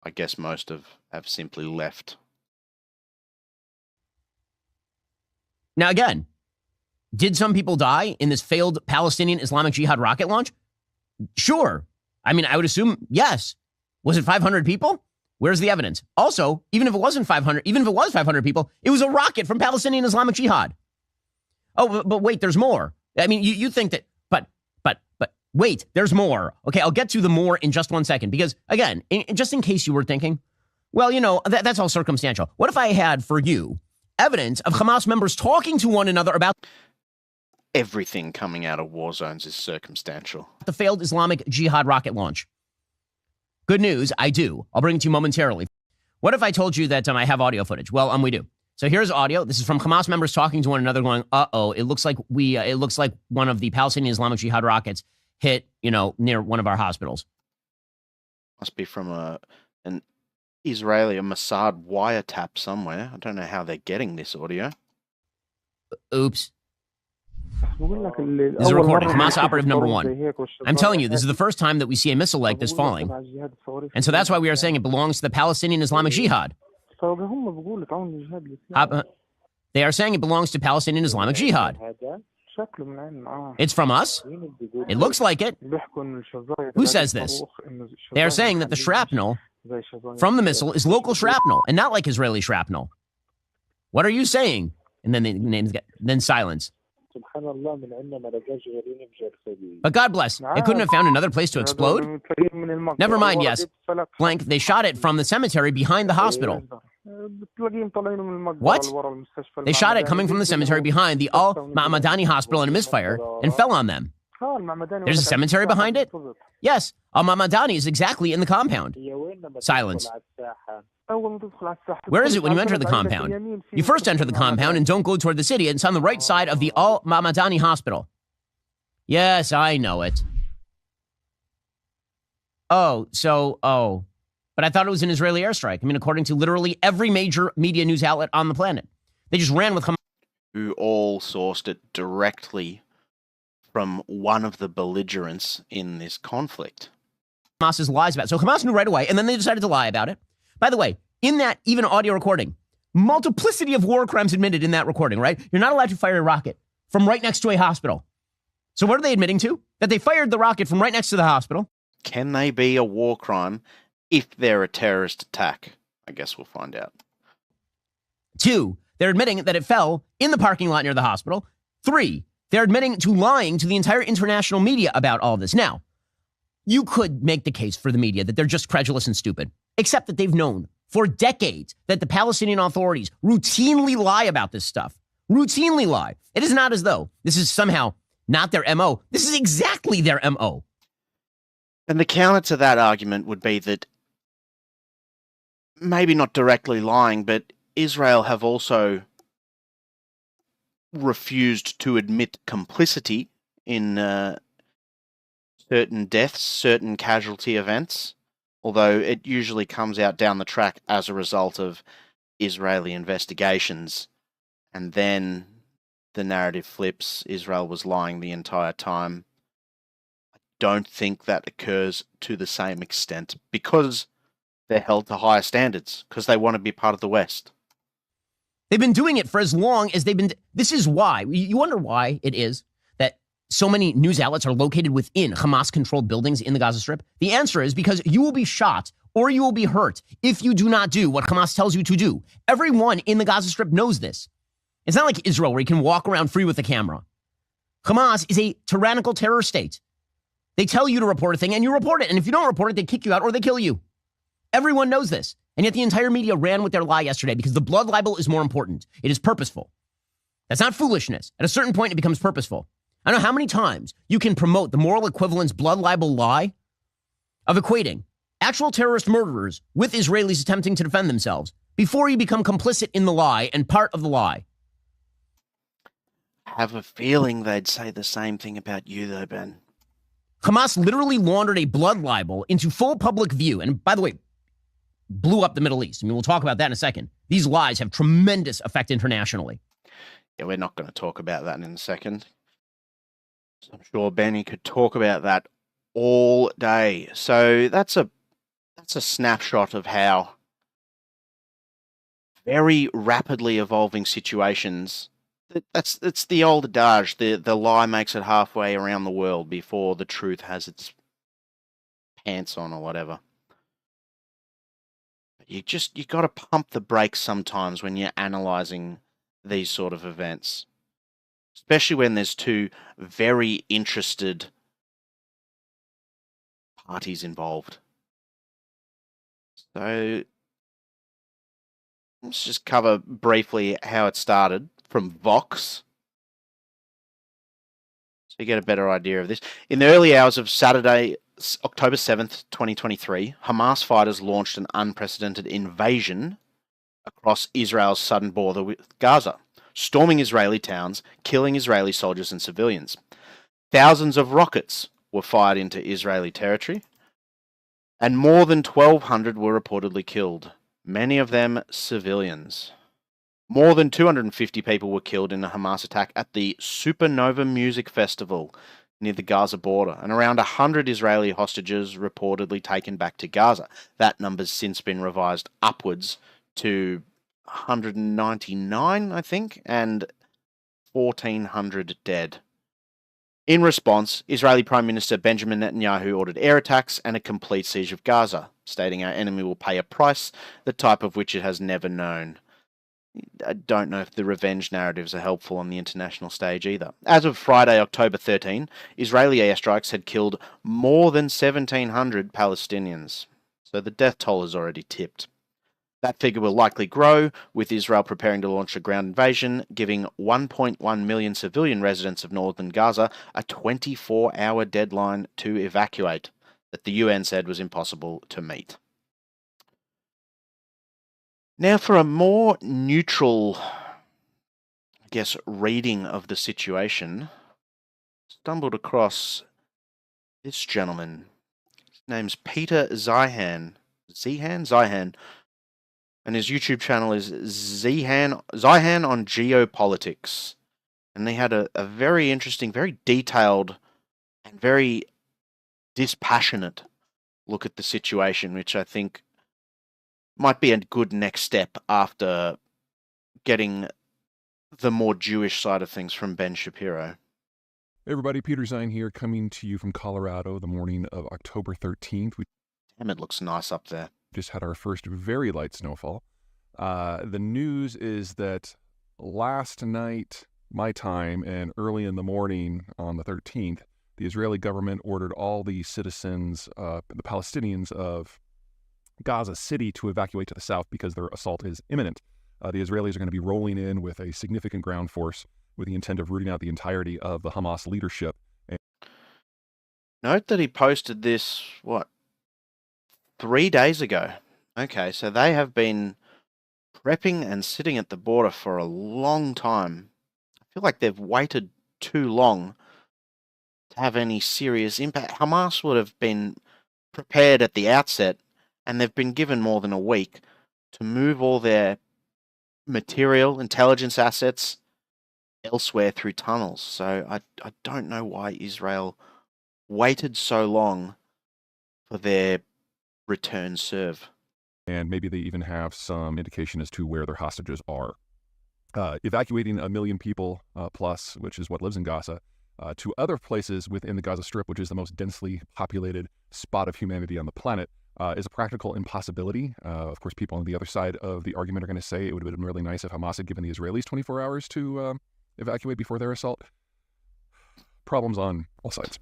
I guess most have simply left. Now again, did some people die in this failed Palestinian Islamic Jihad rocket launch? Sure. I mean, I would assume yes. Was it 500 people? Where's the evidence? Also, even if it wasn't 500, even if it was 500 people, it was a rocket from Palestinian Islamic Jihad. Oh, but wait, there's more. I mean, you think that, but wait, there's more. Okay, I'll get to the more in just 1 second, because again, just in case you were thinking, well, you know, that's all circumstantial. What if I had for you evidence of Hamas members talking to one another about everything coming out of war zones is circumstantial. The failed Islamic Jihad rocket launch? Good news, I do. I'll bring it to you momentarily. What if I told you that I have audio footage? Well, we do. So here's audio. This is from Hamas members talking to one another going, uh-oh, it looks like one of the Palestinian Islamic Jihad rockets hit, near one of our hospitals. Must be from an Israeli, a Mossad wiretap somewhere. I don't know how they're getting this audio. Oops. This is a recording. Hamas operative number 1. I'm telling you, this is the first time that we see a missile like this falling. And so that's why we are saying it belongs to the Palestinian Islamic Jihad. They are saying it belongs to Palestinian Islamic Jihad. It's from us? It looks like it. Who says this? They are saying that the shrapnel from the missile is local shrapnel and not like Israeli shrapnel. What are you saying? And then silence. But God bless, it couldn't have found another place to explode? Never mind, yes. Blank, they shot it from the cemetery behind the hospital. What? They shot it coming from the cemetery behind the Al Ma'madani hospital in a misfire and fell on them. There's a cemetery behind it? Yes, Al Ma'madani is exactly in the compound. Silence. Where is it when you enter the compound? You first enter the compound and don't go toward the city. It's on the right side of the Al Ma'madani hospital. Yes, I know it. But I thought it was an Israeli airstrike. I mean, according to literally every major media news outlet on the planet. They just ran with Hamas. Who all sourced it directly from one of the belligerents in this conflict. Hamas's lies about it. So Hamas knew right away, and then they decided to lie about it. By the way, in that even audio recording, multiplicity of war crimes admitted in that recording, right? You're not allowed to fire a rocket from right next to a hospital. So what are they admitting to? That they fired the rocket from right next to the hospital. Can they be a war crime if they're a terrorist attack? I guess we'll find out. 2, they're admitting that it fell in the parking lot near the hospital. 3, they're admitting to lying to the entire international media about all this. Now, you could make the case for the media that they're just credulous and stupid, except that they've known for decades that the Palestinian authorities routinely lie about this stuff. Routinely lie. It is not as though this is somehow not their MO. This is exactly their MO. And the counter to that argument would be that maybe not directly lying, but Israel have also refused to admit complicity in certain deaths, certain casualty events, although it usually comes out down the track as a result of Israeli investigations, and then the narrative flips. Israel was lying the entire time. I don't think that occurs to the same extent because they're held to higher standards, because they want to be part of the West. They've been doing it for as long as they've been. This is why. You wonder why it is that so many news outlets are located within Hamas-controlled buildings in the Gaza Strip. The answer is because you will be shot or you will be hurt if you do not do what Hamas tells you to do. Everyone in the Gaza Strip knows this. It's not like Israel where you can walk around free with a camera. Hamas is a tyrannical terror state. They tell you to report a thing and you report it. And if you don't report it, they kick you out or they kill you. Everyone knows this. And yet the entire media ran with their lie yesterday because the blood libel is more important. It is purposeful. That's not foolishness. At a certain point, it becomes purposeful. I don't know how many times you can promote the moral equivalence blood libel lie of equating actual terrorist murderers with Israelis attempting to defend themselves before you become complicit in the lie and part of the lie. I have a feeling they'd say the same thing about you, though, Ben. Hamas literally laundered a blood libel into full public view. And by the way, blew up the Middle East. I mean, we'll talk about that in a second. These lies have tremendous effect internationally. Yeah, we're not going to talk about that in a second. I'm sure Benny could talk about that all day. So that's a snapshot of how very rapidly evolving situations. It's the old adage, the lie makes it halfway around the world before the truth has its pants on or whatever. You got to pump the brakes sometimes when you're analyzing these sort of events, especially when there's two very interested parties involved. So let's just cover briefly how it started from Vox, so you get a better idea of this. In the early hours of Saturday, October 7th, 2023, Hamas fighters launched an unprecedented invasion across Israel's southern border with Gaza, storming Israeli towns, killing Israeli soldiers and civilians. Thousands of rockets were fired into Israeli territory. and more than 1,200 were reportedly killed, many of them civilians. More than 250 people were killed in a Hamas attack at the Supernova Music Festival near the Gaza border, and around 100 Israeli hostages reportedly taken back to Gaza. That number's since been revised upwards to 199, I think, and 1,400 dead. In response, Israeli Prime Minister Benjamin Netanyahu ordered air attacks and a complete siege of Gaza, stating our enemy will pay a price, the type of which it has never known. I don't know if the revenge narratives are helpful on the international stage either. As of Friday, October 13, Israeli airstrikes had killed more than 1,700 Palestinians, so the death toll has already tipped. That figure will likely grow, with Israel preparing to launch a ground invasion, giving 1.1 million civilian residents of northern Gaza a 24-hour deadline to evacuate that the UN said was impossible to meet. Now, for a more neutral, reading of the situation, stumbled across this gentleman. His name's Peter Zeihan. Zeihan. And his YouTube channel is Zeihan on Geopolitics. And they had a very interesting, very detailed, and very dispassionate look at the situation, which I think might be a good next step after getting the more Jewish side of things from Ben Shapiro. Hey everybody, Peter Zeihan here, coming to you from Colorado the morning of October 13th. Damn, it looks nice up there. Just had our first very light snowfall. The news is that last night, my time, and early in the morning on the 13th, the Israeli government ordered all the citizens, the Palestinians of Gaza City to evacuate to the south because their assault is imminent. The Israelis are going to be rolling in with a significant ground force with the intent of rooting out the entirety of the Hamas leadership. Note that he posted this, 3 days ago. Okay, so they have been prepping and sitting at the border for a long time. I feel like they've waited too long to have any serious impact. Hamas would have been prepared at the outset, and they've been given more than a week to move all their material, intelligence assets elsewhere through tunnels. So I don't know why Israel waited so long for their return serve. And maybe they even have some indication as to where their hostages are. Evacuating 1 million people plus, which is what lives in Gaza, to other places within the Gaza Strip, which is the most densely populated spot of humanity on the planet, is a practical impossibility. Of course, people on the other side of the argument are going to say it would have been really nice if Hamas had given the Israelis 24 hours to evacuate before their assault. Problems on all sides.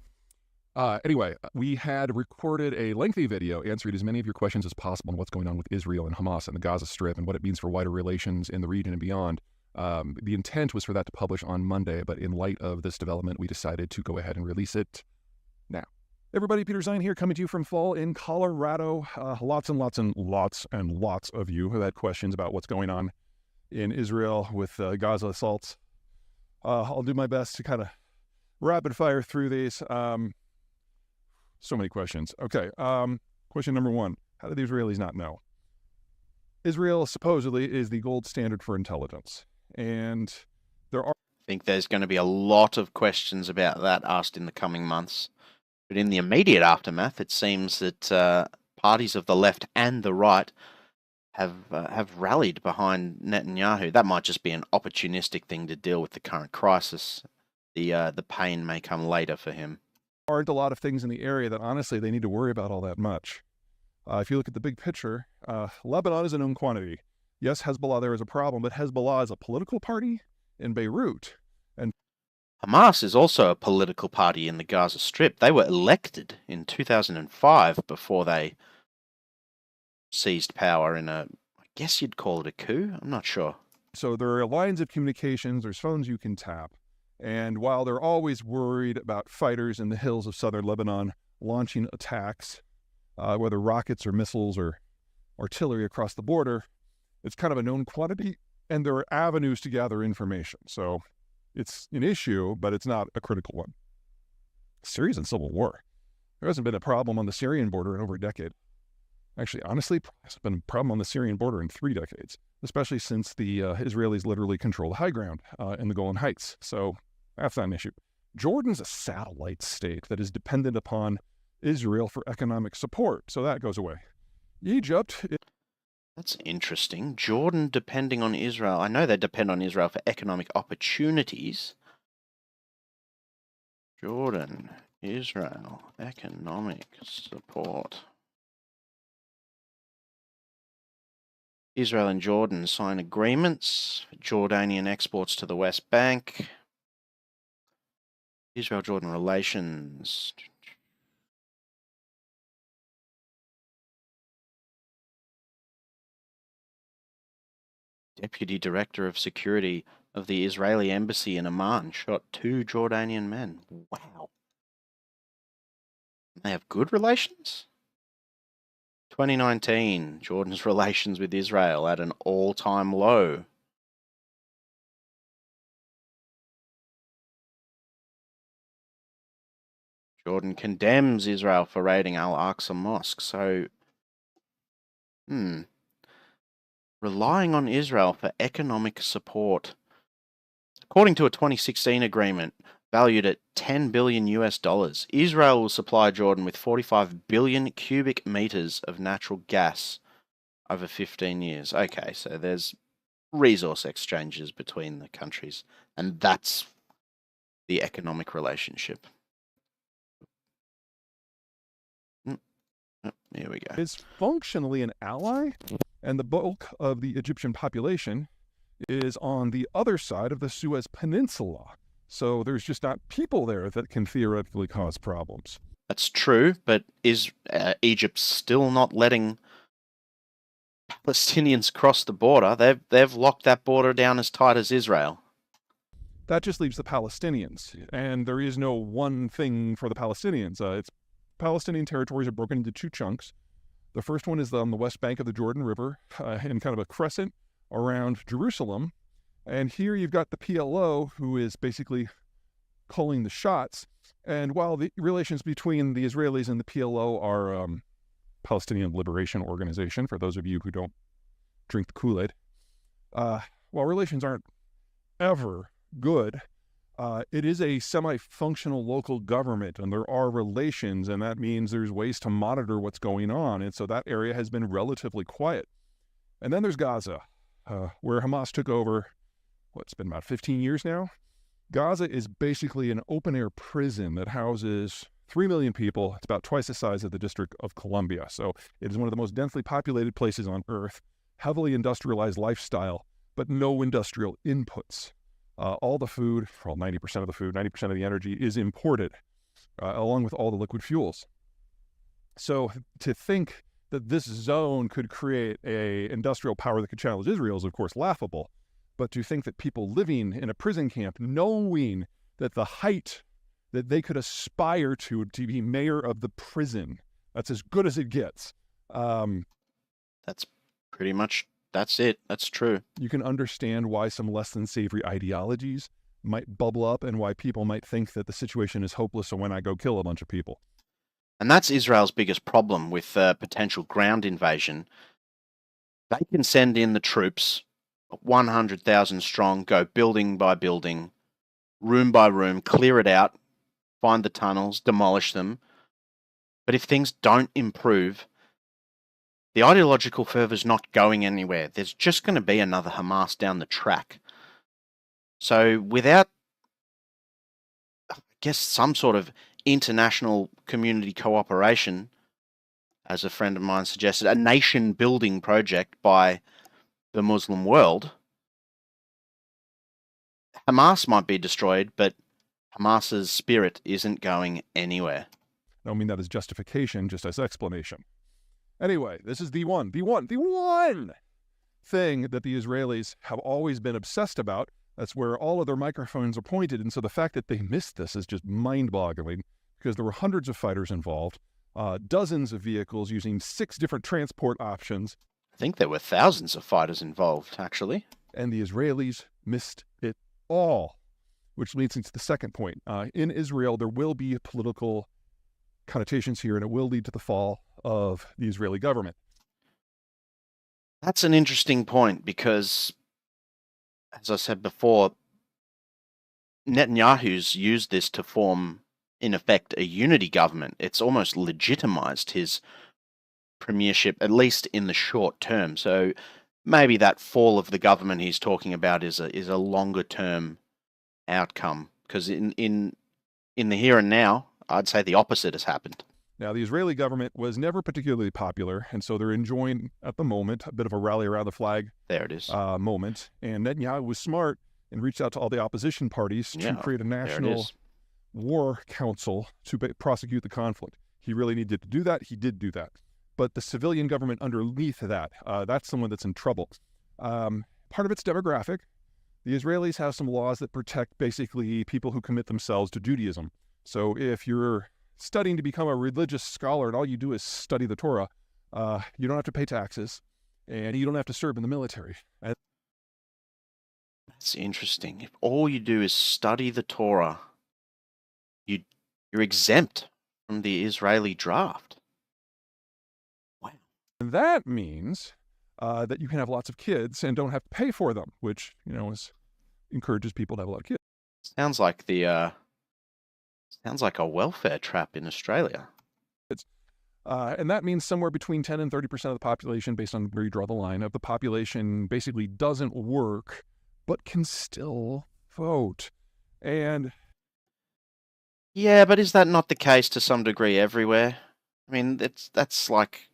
Anyway, we had recorded a lengthy video answering as many of your questions as possible on what's going on with Israel and Hamas and the Gaza Strip and what it means for wider relations in the region and beyond. The intent was for that to publish on Monday, but in light of this development, we decided to go ahead and release it now. Everybody, Peter Zeihan here, coming to you from fall in Colorado. Lots and lots of you have had questions about what's going on in Israel with Gaza assaults. I'll do my best to kind of rapid fire through these. So many questions. Okay, question number one. How do the Israelis not know? Israel supposedly is the gold standard for intelligence. And there are... I think there's going to be a lot of questions about that asked in the coming months. But in the immediate aftermath, it seems that parties of the left and the right have rallied behind Netanyahu. That might just be an opportunistic thing to deal with the current crisis. The pain may come later for him. Aren't a lot of things in the area that honestly they need to worry about all that much. If you look at the big picture, Lebanon is a known quantity. Yes, Hezbollah there is a problem, but Hezbollah is a political party in Beirut. And Hamas is also a political party in the Gaza Strip. They were elected in 2005 before they seized power in I guess you'd call it a coup. I'm not sure. So there are lines of communications, there's phones you can tap. And while they're always worried about fighters in the hills of southern Lebanon launching attacks, whether rockets or missiles or artillery across the border, it's kind of a known quantity, and there are avenues to gather information. So it's an issue, but it's not a critical one. Syria's in civil war. There hasn't been a problem on the Syrian border in over a decade. Actually, honestly, it's been a problem on the Syrian border in 3 decades, especially since the Israelis literally control the high ground in the Golan Heights. So that's not an issue. Jordan's a satellite state that is dependent upon Israel for economic support, so that goes away. Egypt. That's interesting. Jordan depending on Israel. I know they depend on Israel for economic opportunities. Jordan, Israel, economic support. Israel and Jordan sign agreements for Jordanian exports to the West Bank. Israel-Jordan relations. Deputy Director of Security of the Israeli Embassy in Amman shot 2 Jordanian men. Wow. They have good relations? 2019, Jordan's relations with Israel at an all-time low. Jordan condemns Israel for raiding Al-Aqsa Mosque. So, relying on Israel for economic support. According to a 2016 agreement valued at $10 billion US, Israel will supply Jordan with 45 billion cubic meters of natural gas over 15 years. Okay, so there's resource exchanges between the countries, and that's the economic relationship. Here we go. Is functionally an ally, and the bulk of the Egyptian population is on the other side of the Suez Peninsula. So there's just not people there that can theoretically cause problems. That's true, but is Egypt still not letting Palestinians cross the border? They've locked that border down as tight as Israel. That just leaves the Palestinians, and there is no one thing for the Palestinians. It's Palestinian territories are broken into 2 chunks. The first one is on the west bank of the Jordan River in kind of a crescent around Jerusalem. And here you've got the PLO, who is basically calling the shots. And while the relations between the Israelis and the PLO are Palestinian Liberation Organization, for those of you who don't drink the Kool-Aid, while relations aren't ever good, it is a semi-functional local government, and there are relations, and that means there's ways to monitor what's going on. And so that area has been relatively quiet. And then there's Gaza, where Hamas took over, it's been about 15 years now. Gaza is basically an open-air prison that houses 3 million people. It's about twice the size of the District of Columbia. So it is one of the most densely populated places on Earth, heavily industrialized lifestyle, but no industrial inputs. All the food, well, 90% of the food, 90% of the energy is imported, along with all the liquid fuels. So to think that this zone could create a industrial power that could challenge Israel is, of course, laughable. But to think that people living in a prison camp, knowing that the height that they could aspire to be mayor of the prison, that's as good as it gets. That's pretty much, that's it. That's true. You can understand why some less than savory ideologies might bubble up and why people might think that the situation is hopeless, so when I go kill a bunch of people. And that's Israel's biggest problem with potential ground invasion. They can send in the troops, 100,000 strong, go building by building, room by room, clear it out, find the tunnels, demolish them. But if things don't improve, the ideological fervor's not going anywhere. There's just going to be another Hamas down the track. So without, I guess, some sort of international community cooperation, as a friend of mine suggested, a nation-building project by the Muslim world, Hamas might be destroyed, but Hamas's spirit isn't going anywhere. I don't mean that as justification, just as explanation. Anyway, this is the one thing that the Israelis have always been obsessed about. That's where all of their microphones are pointed. And so the fact that they missed this is just mind-boggling, because there were hundreds of fighters involved, dozens of vehicles using 6 different transport options. I think there were thousands of fighters involved, actually. And the Israelis missed it all, which leads into the second point. In Israel, there will be political connotations here, and it will lead to the fall of the Israeli government. That's an interesting point because, as I said before, Netanyahu's used this to form, in effect, a unity government. It's almost legitimized his premiership, at least in the short term. So maybe that fall of the government he's talking about is a longer term outcome. Because in the here and now, I'd say the opposite has happened. Now, the Israeli government was never particularly popular, and so they're enjoying, at the moment, a bit of a rally around the flag There it is. moment. And Netanyahu was smart and reached out to all the opposition parties to create a national war council to prosecute the conflict. He really needed to do that. He did do that. But the civilian government underneath that, that's someone that's in trouble. Part of it's demographic. The Israelis have some laws that protect basically people who commit themselves to Judaism. So if you're studying to become a religious scholar and all you do is study the Torah, you don't have to pay taxes and you don't have to serve in the military. That's interesting. If all you do is study the Torah, you're exempt from the Israeli draft. Wow. And that means that you can have lots of kids and don't have to pay for them, which, encourages people to have a lot of kids. Sounds like a welfare trap in Australia. And that means somewhere between 10 and 30% of the population, based on where you draw the line, of the population basically doesn't work, but can still vote. And yeah, but is that not the case to some degree everywhere? I mean, that's like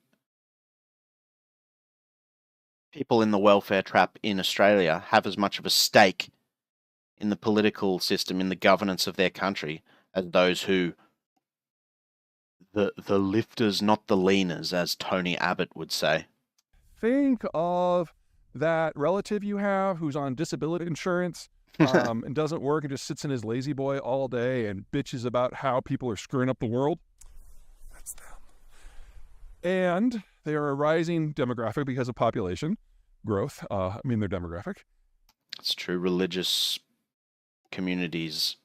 people in the welfare trap in Australia have as much of a stake in the political system, in the governance of their country, as those who the lifters, not the leaners, as Tony Abbott would say. think of that relative you have who's on disability insurance and doesn't work and just sits in his lazy boy all day and bitches about how people are screwing up the world. That's them. And they are a rising demographic because of population growth. Their demographic. It's true. Religious communities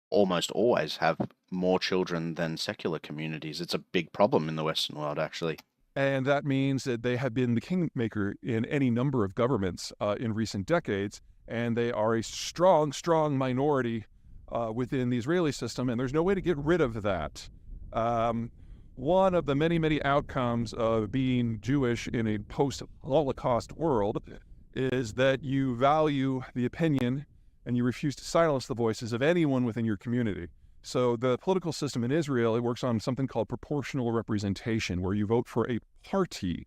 almost always have more children than secular communities. It's a big problem in the Western world, actually. And that means that they have been the kingmaker in any number of governments in recent decades, and they are a strong, strong minority within the Israeli system, and there's no way to get rid of that. One of the many, many outcomes of being Jewish in a post-Holocaust world is that you value the opinion and you refuse to silence the voices of anyone within your community. So the political system in Israel, it works on something called proportional representation, where you vote for a party.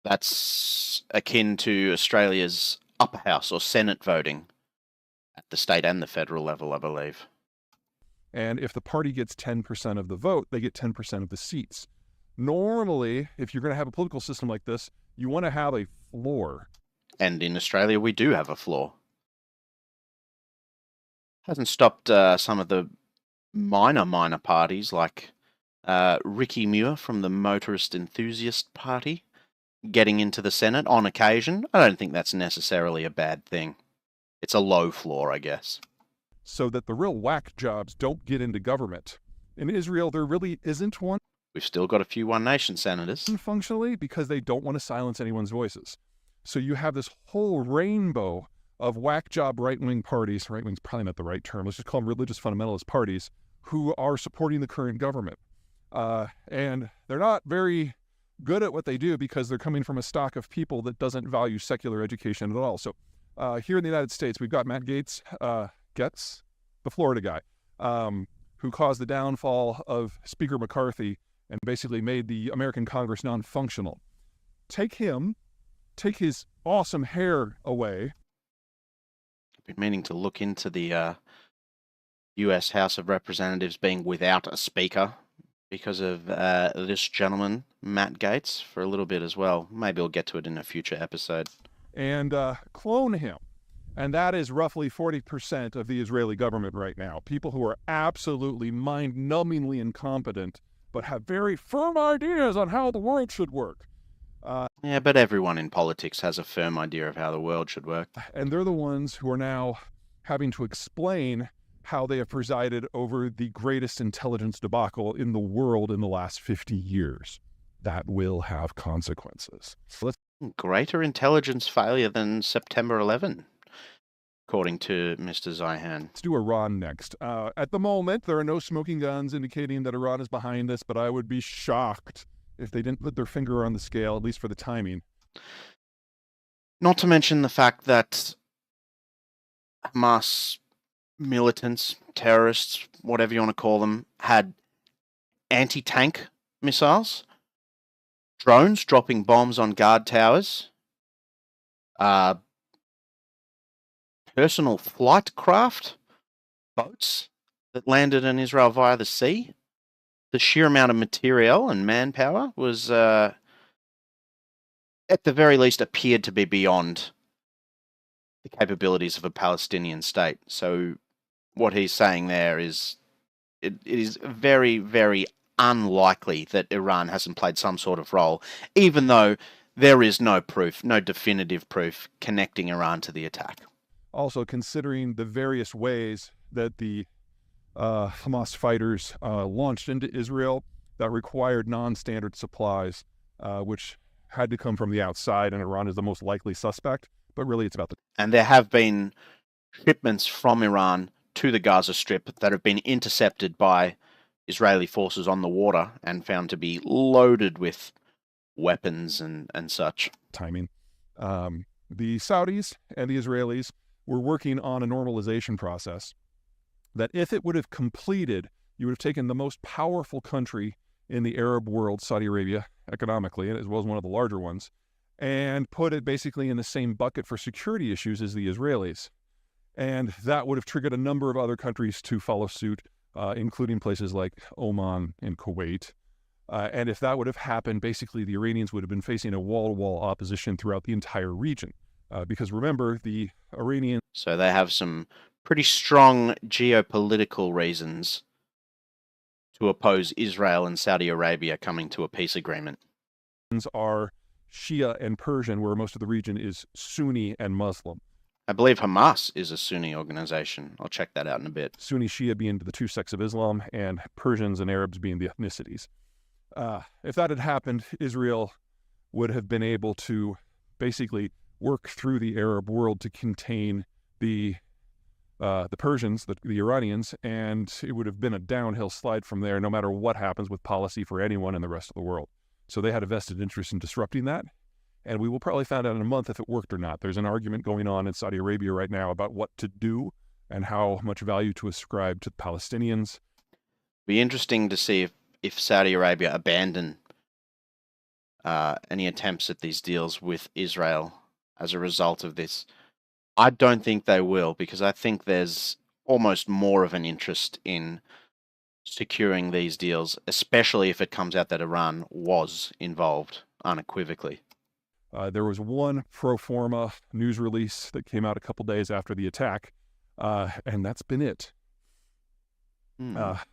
That's akin to Australia's upper house or Senate voting at the state and the federal level, I believe. And if the party gets 10% of the vote, they get 10% of the seats. Normally, if you're going to have a political system like this, you want to have a floor. And in Australia, we do have a floor. Hasn't stopped some of the minor parties like Ricky Muir from the Motorist Enthusiast Party getting into the Senate on occasion. I don't think that's necessarily a bad thing. It's a low floor, I guess. So that the real whack jobs don't get into government. In Israel, there really isn't one. We've still got a few One Nation senators. Functionally, because they don't want to silence anyone's voices. So you have this whole rainbow of whack job right-wing parties. Right-wing's probably not the right term. Let's just call them religious fundamentalist parties who are supporting the current government. And they're not very good at what they do because they're coming from a stock of people that doesn't value secular education at all. So here in the United States, we've got Matt Gaetz, the Florida guy, who caused the downfall of Speaker McCarthy and basically made the American Congress non-functional. Take him, take his awesome hair away. I've been meaning to look into the U.S. House of Representatives being without a speaker because of this gentleman, Matt Gaetz, for a little bit as well. Maybe we'll get to it in a future episode. And clone him. And that is roughly 40% of the Israeli government right now. People who are absolutely mind-numbingly incompetent, but have very firm ideas on how the world should work. Yeah, but everyone in politics has a firm idea of how the world should work. And they're the ones who are now having to explain how they have presided over the greatest intelligence debacle in the world in the last 50 years. That will have consequences. Greater intelligence failure than September 11, according to Mr. Zeihan. Let's do Iran next. At the moment, there are no smoking guns indicating that Iran is behind this, but I would be shocked if they didn't put their finger on the scale, at least for the timing. Not to mention the fact that Hamas militants, terrorists, whatever you want to call them, had anti-tank missiles, drones dropping bombs on guard towers, personal flight craft, boats that landed in Israel via the sea. The sheer amount of material and manpower was, at the very least, appeared to be beyond the capabilities of a Palestinian state. So what he's saying there is it is very, very unlikely that Iran hasn't played some sort of role, even though there is no proof, no definitive proof connecting Iran to the attack. Also, considering the various ways that the Hamas fighters launched into Israel that required non-standard supplies, which had to come from the outside, and Iran is the most likely suspect, but really it's about the... And there have been shipments from Iran to the Gaza Strip that have been intercepted by Israeli forces on the water and found to be loaded with weapons and such. Timing. The Saudis and the Israelis were working on a normalization process that if it would have completed, you would have taken the most powerful country in the Arab world, Saudi Arabia, economically, as well as one of the larger ones, and put it basically in the same bucket for security issues as the Israelis. And that would have triggered a number of other countries to follow suit, including places like Oman and Kuwait. And if that would have happened, basically the Iranians would have been facing a wall-to-wall opposition throughout the entire region. Because remember, the Iranians... So they have some pretty strong geopolitical reasons to oppose Israel and Saudi Arabia coming to a peace agreement. are Shia and Persian, where most of the region is Sunni and Muslim. I believe Hamas is a Sunni organization. I'll check that out in a bit. Sunni Shia being the two sects of Islam, and Persians and Arabs being the ethnicities. If that had happened, Israel would have been able to basically work through the Arab world to contain the Persians, the Iranians, and it would have been a downhill slide from there, no matter what happens with policy for anyone in the rest of the world. So they had a vested interest in disrupting that, and we will probably find out in a month if it worked or not. There's an argument going on in Saudi Arabia right now about what to do and how much value to ascribe to the Palestinians. Be interesting to see if Saudi Arabia abandon any attempts at these deals with Israel as a result of this. I don't think they will, because I think there's almost more of an interest in securing these deals, especially if it comes out that Iran was involved unequivocally. There was one pro forma news release that came out a couple days after the attack, and that's been it.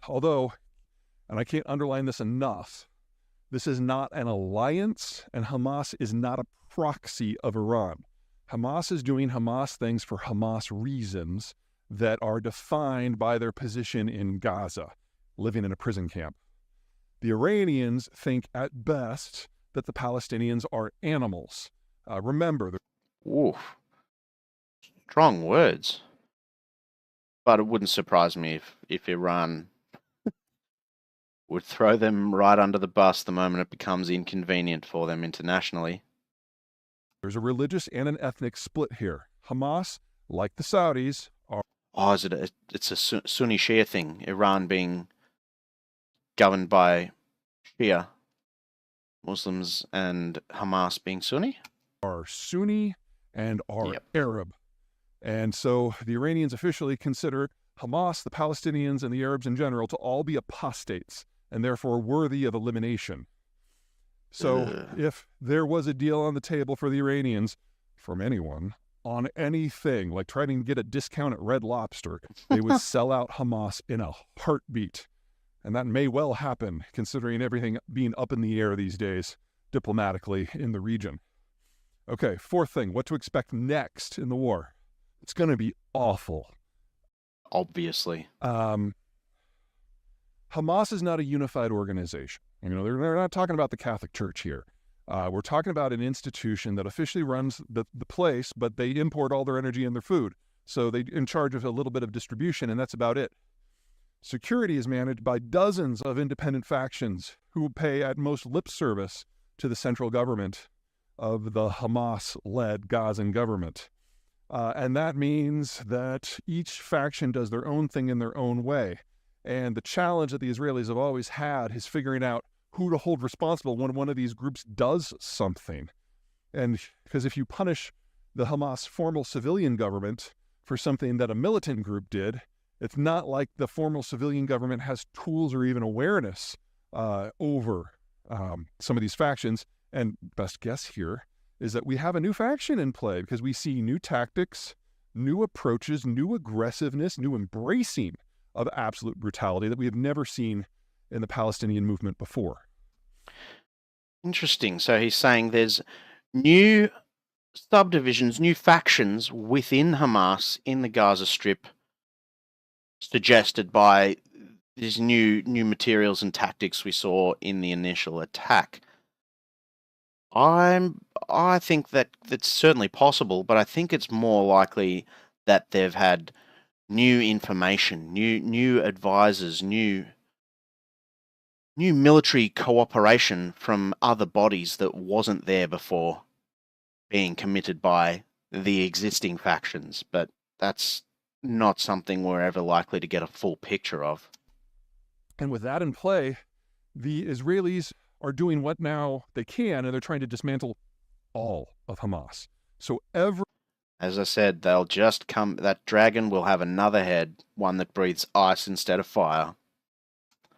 Although, and I can't underline this enough, this is not an alliance, and Hamas is not a proxy of Iran. Hamas is doing Hamas things for Hamas reasons that are defined by their position in Gaza, living in a prison camp. The Iranians think at best that the Palestinians are animals. Remember, Oof. Strong words. But it wouldn't surprise me if Iran would throw them right under the bus the moment it becomes inconvenient for them internationally. there's a religious and an ethnic split here. Hamas, like the Saudis, are... Oh, it's a Sunni Shia thing, Iran being governed by Shia Muslims and Hamas being Sunni? Are Sunni and are Yep. Arab. And so the Iranians officially consider Hamas, the Palestinians, and the Arabs in general to all be apostates and therefore worthy of elimination. So if there was a deal on the table for the Iranians, from anyone, on anything, like trying to get a discount at Red Lobster, they would sell out Hamas in a heartbeat. And that may well happen, considering everything being up in the air these days, diplomatically, in the region. Okay, fourth thing, what to expect next in the war. It's going to be awful. Obviously. Hamas is not a unified organization. You know, they're not talking about the Catholic Church here. We're talking about an institution that officially runs the place, but they import all their energy and their food. So they're in charge of a little bit of distribution, and that's about it. Security is managed by dozens of independent factions who pay at most lip service to the central government of the Hamas-led Gazan government. And that means that each faction does their own thing in their own way. And the challenge that the Israelis have always had is figuring out who to hold responsible when one of these groups does something. And because if you punish the Hamas formal civilian government for something that a militant group did, it's not like the formal civilian government has tools or even awareness over some of these factions. And best guess here is that we have a new faction in play because we see new tactics, new approaches, new aggressiveness, new embracing of absolute brutality that we have never seen in the Palestinian movement before. Interesting. So he's saying there's new subdivisions, new factions within Hamas in the Gaza Strip, suggested by these new materials and tactics we saw in the initial attack. I think that it's certainly possible, but I think it's more likely that they've had new information, new advisors, new military cooperation from other bodies that wasn't there before being committed by the existing factions, but that's not something we're ever likely to get a full picture of. And with that in play, the Israelis are doing what now they can, and they're trying to dismantle all of Hamas. So as I said, they'll just come, that dragon will have another head, one that breathes ice instead of fire.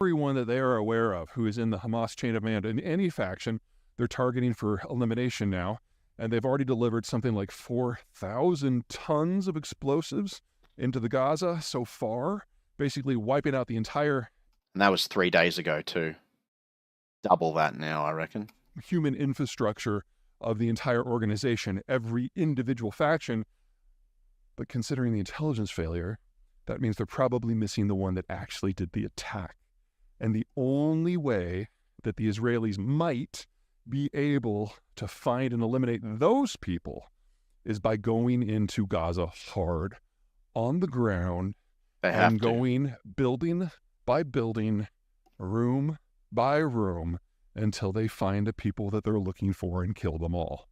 Everyone that they are aware of who is in the Hamas chain of command in any faction, they're targeting for elimination now. And they've already delivered something like 4,000 tons of explosives into the Gaza so far, basically wiping out the entire... And that was 3 days ago too. Double that now, I reckon. ...human infrastructure of the entire organization, every individual faction. But considering the intelligence failure, that means they're probably missing the one that actually did the attack. And the only way that the Israelis might be able to find and eliminate those people is by going into Gaza hard, on the ground, and going building by building, room by room, until they find the people that they're looking for and kill them all.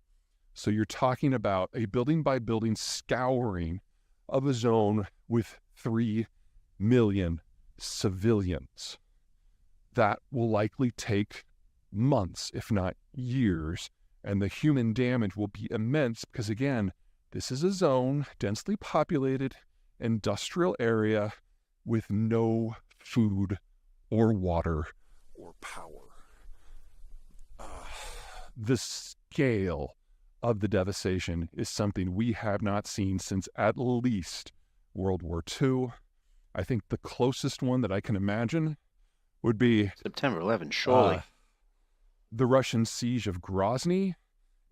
So you're talking about a building by building scouring of a zone with 3 million civilians. That will likely take months, if not years, and the human damage will be immense because, again, this is a zone, densely populated, industrial area with no food or water or power. The scale of the devastation is something we have not seen since at least World War II. I think the closest one that I can imagine would be September 11, surely. The Russian siege of Grozny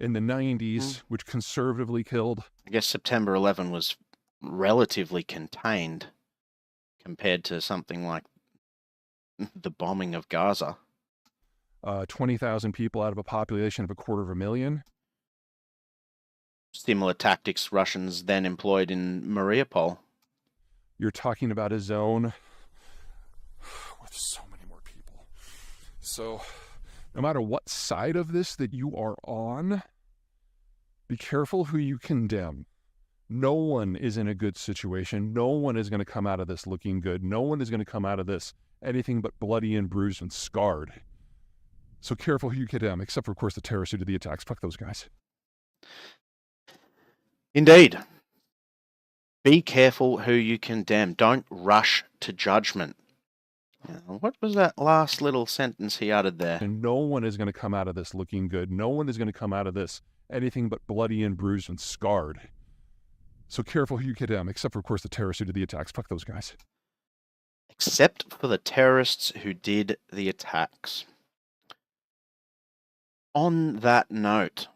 in the 90s, which conservatively killed... I guess September 11 was relatively contained compared to something like the bombing of Gaza. 20,000 people out of a population of 250,000. Similar tactics Russians then employed in Mariupol. You're talking about a zone with so many more people. So no matter what side of this that you are on, be careful who you condemn. No one is in a good situation. No one is going to come out of this looking good. No one is going to come out of this anything but bloody and bruised and scarred. So careful who you condemn, except for, of course, the terrorists who did the attacks. Fuck those guys. Indeed. Be careful who you condemn. Don't rush to judgment. What was that last little sentence he uttered there? And no one is going to come out of this looking good. No one is going to come out of this anything but bloody and bruised and scarred. So careful who you condemn, except for, of course, the terrorists who did the attacks. Fuck those guys. Except for the terrorists who did the attacks. On that note,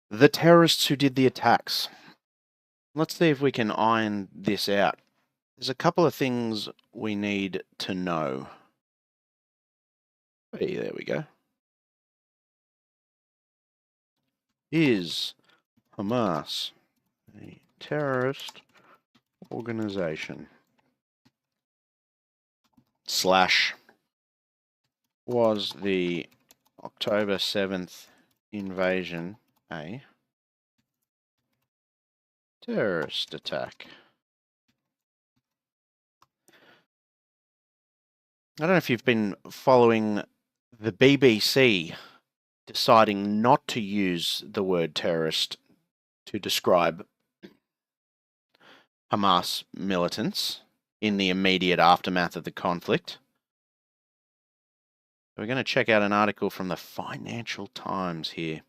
the terrorists who did the attacks. Let's see if we can iron this out. There's a couple of things we need to know. Hey, there we go. Is Hamas a terrorist organization? Slash, was the October 7th invasion a terrorist attack? I don't know if you've been following the BBC deciding not to use the word terrorist to describe Hamas militants in the immediate aftermath of the conflict. We're going to check out an article from the Financial Times here.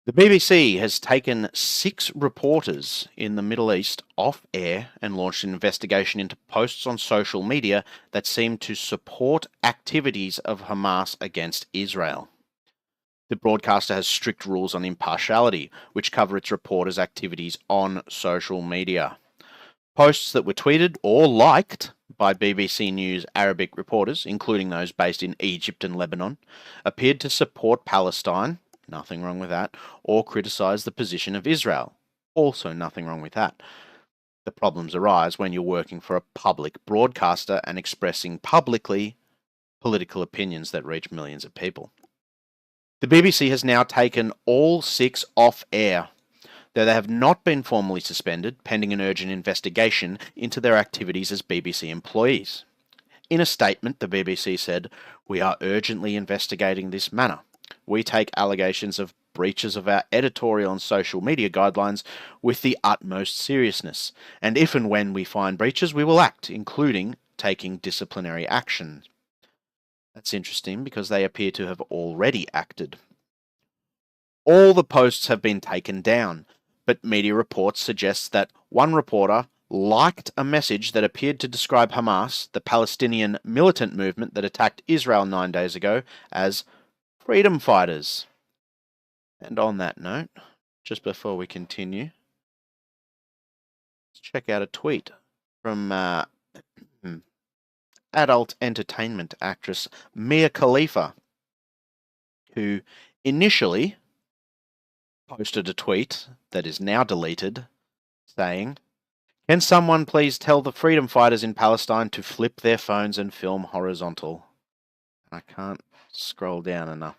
The BBC has taken 6 reporters in the Middle East off air and launched an investigation into posts on social media that seem to support activities of Hamas against Israel. The broadcaster has strict rules on impartiality, which cover its reporters' activities on social media. Posts that were tweeted or liked by BBC News Arabic reporters, including those based in Egypt and Lebanon, appeared to support Palestine, nothing wrong with that, or criticise the position of Israel, also nothing wrong with that. The problems arise when you're working for a public broadcaster and expressing publicly political opinions that reach millions of people. The BBC has now taken all 6 off air, though they have not been formally suspended, pending an urgent investigation into their activities as BBC employees. In a statement, the BBC said, "We are urgently investigating this matter. We take allegations of breaches of our editorial and social media guidelines with the utmost seriousness, and if and when we find breaches, we will act, including taking disciplinary action." That's interesting because they appear to have already acted. All the posts have been taken down, but media reports suggest that one reporter liked a message that appeared to describe Hamas, the Palestinian militant movement that attacked Israel 9 days ago, as freedom fighters. And on that note, just before we continue, let's check out a tweet from adult entertainment actress Mia Khalifa, who initially posted a tweet that is now deleted saying, "Can someone please tell the freedom fighters in Palestine to flip their phones and film horizontal?" I can't scroll down enough.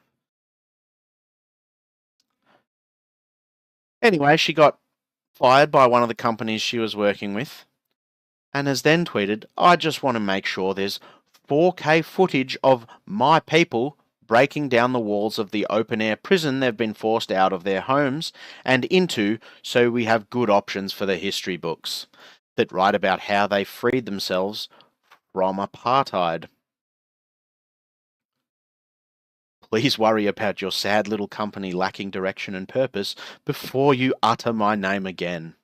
Anyway, she got fired by one of the companies she was working with and has then tweeted, "I just want to make sure there's 4K footage of my people breaking down the walls of the open-air prison they've been forced out of their homes and into, so we have good options for the history books that write about how they freed themselves from apartheid. Please worry about your sad little company lacking direction and purpose before you utter my name again."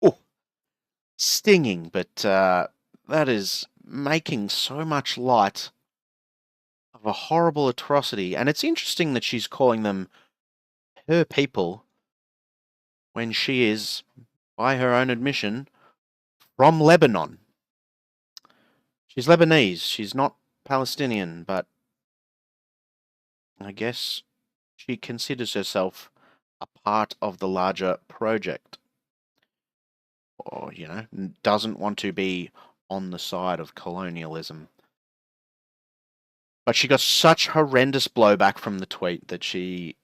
Oh, stinging, but that is making so much light of a horrible atrocity. And it's interesting that she's calling them her people when she is, by her own admission, from Lebanon. She's Lebanese. She's not Palestinian, but I guess she considers herself a part of the larger project. Or, doesn't want to be on the side of colonialism. But she got such horrendous blowback from the tweet that she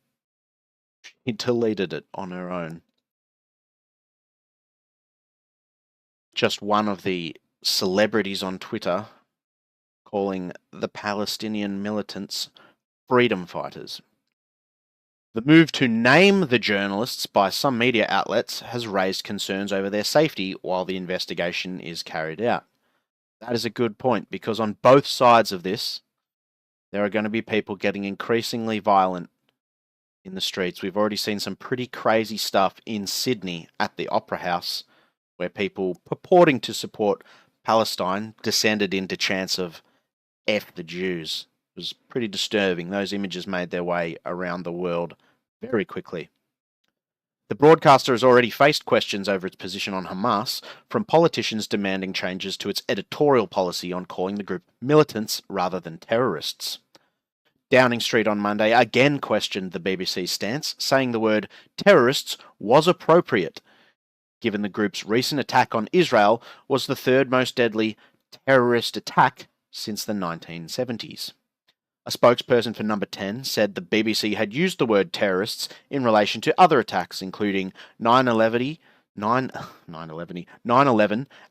deleted it on her own. Just one of the celebrities on Twitter calling the Palestinian militants freedom fighters. The move to name the journalists by some media outlets has raised concerns over their safety while the investigation is carried out. That is a good point, because on both sides of this, there are going to be people getting increasingly violent in the streets. We've already seen some pretty crazy stuff in Sydney at the Opera House, where people purporting to support Palestine descended into chants of "F the Jews." It was pretty disturbing. Those images made their way around the world very quickly. The broadcaster has already faced questions over its position on Hamas from politicians demanding changes to its editorial policy on calling the group militants rather than terrorists. Downing Street on Monday again questioned the BBC's stance, saying the word terrorists was appropriate, given the group's recent attack on Israel was the third most deadly terrorist attack since the 1970s. A spokesperson for Number 10 said the BBC had used the word terrorists in relation to other attacks, including 9/11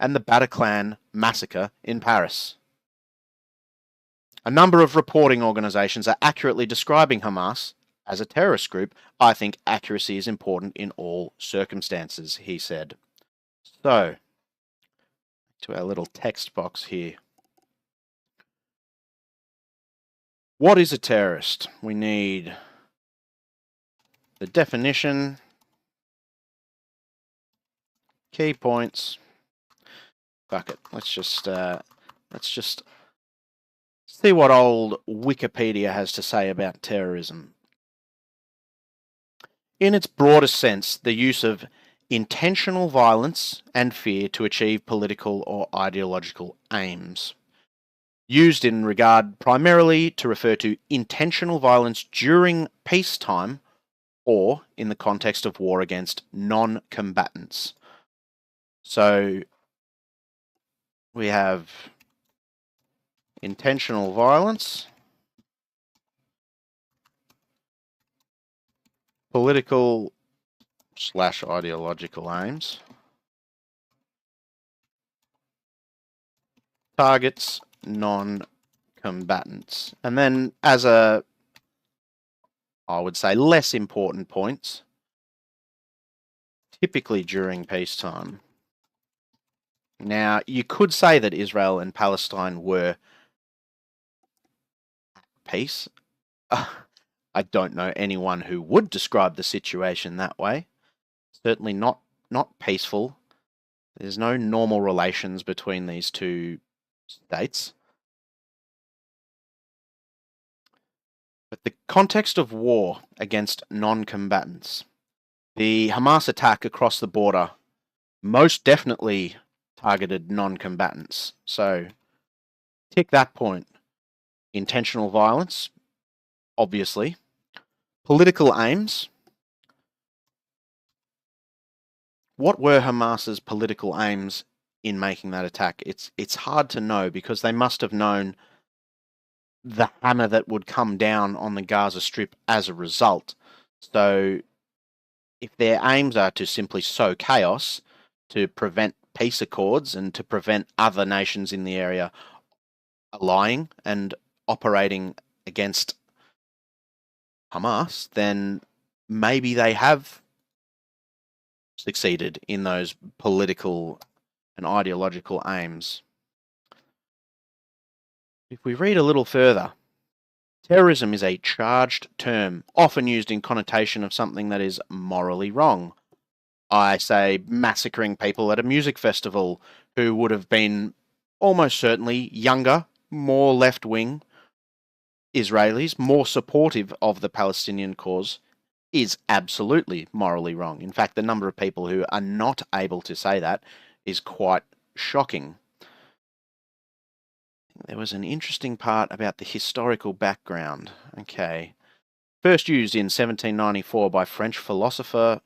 and the Bataclan massacre in Paris. A number of reporting organisations are accurately describing Hamas as a terrorist group. I think accuracy is important in all circumstances, he said. So, to our little text box here. What is a terrorist? We need the definition, key points. Fuck it. Let's just see what old Wikipedia has to say about terrorism. In its broadest sense, the use of intentional violence and fear to achieve political or ideological aims. Used in regard primarily to refer to intentional violence during peacetime or in the context of war against non-combatants. So we have intentional violence, political / ideological aims, targets non-combatants. And then as a, I would say, less important points, typically during peacetime. Now, you could say that Israel and Palestine were at peace. I don't know anyone who would describe the situation that way. Certainly not peaceful. There's no normal relations between these two states. But the context of war against non-combatants, the Hamas attack across the border most definitely targeted non-combatants. So, tick that point. Intentional violence, obviously. Political aims. What were Hamas's political aims in making that attack? It's hard to know because they must have known the hammer that would come down on the Gaza Strip as a result. So if their aims are to simply sow chaos, to prevent peace accords and to prevent other nations in the area allying and operating against Hamas, then maybe they have succeeded in those political and ideological aims. If we read a little further, terrorism is a charged term, often used in connotation of something that is morally wrong. I say massacring people at a music festival who would have been almost certainly younger, more left-wing Israelis, more supportive of the Palestinian cause, is absolutely morally wrong. In fact, the number of people who are not able to say that is quite shocking. There was an interesting part about the historical background. Okay. First used in 1794 by French philosopher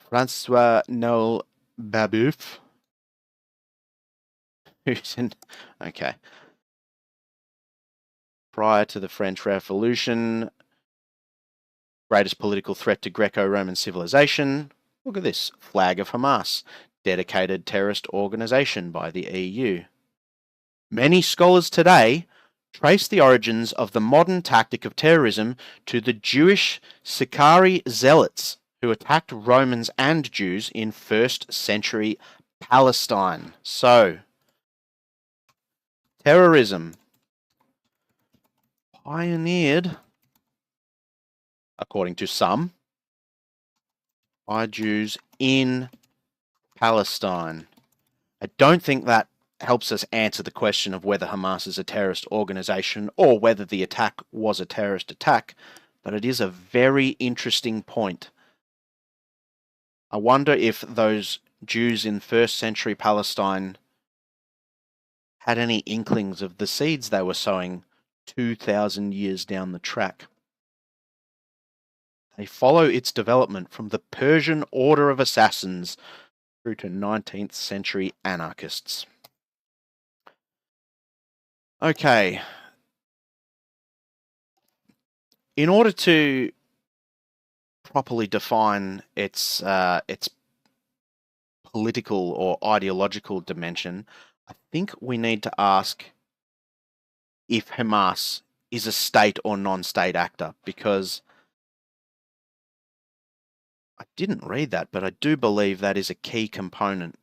François-Noël Babeuf. Who's in... Okay. Prior to the French Revolution, greatest political threat to Greco-Roman civilization. Look at this. Flag of Hamas. Dedicated terrorist organization by the EU. Many scholars today trace the origins of the modern tactic of terrorism to the Jewish Sicarii zealots who attacked Romans and Jews in 1st century Palestine. So, terrorism pioneered, according to some, by Jews in Palestine. I don't think that helps us answer the question of whether Hamas is a terrorist organization or whether the attack was a terrorist attack, but it is a very interesting point. I wonder if those Jews in first century Palestine had any inklings of the seeds they were sowing 2,000 years down the track. They follow its development from the Persian order of assassins through to 19th century anarchists. Okay. In order to properly define its political or ideological dimension, I think we need to ask if Hamas is a state or non-state actor, because I didn't read that, but I do believe that is a key component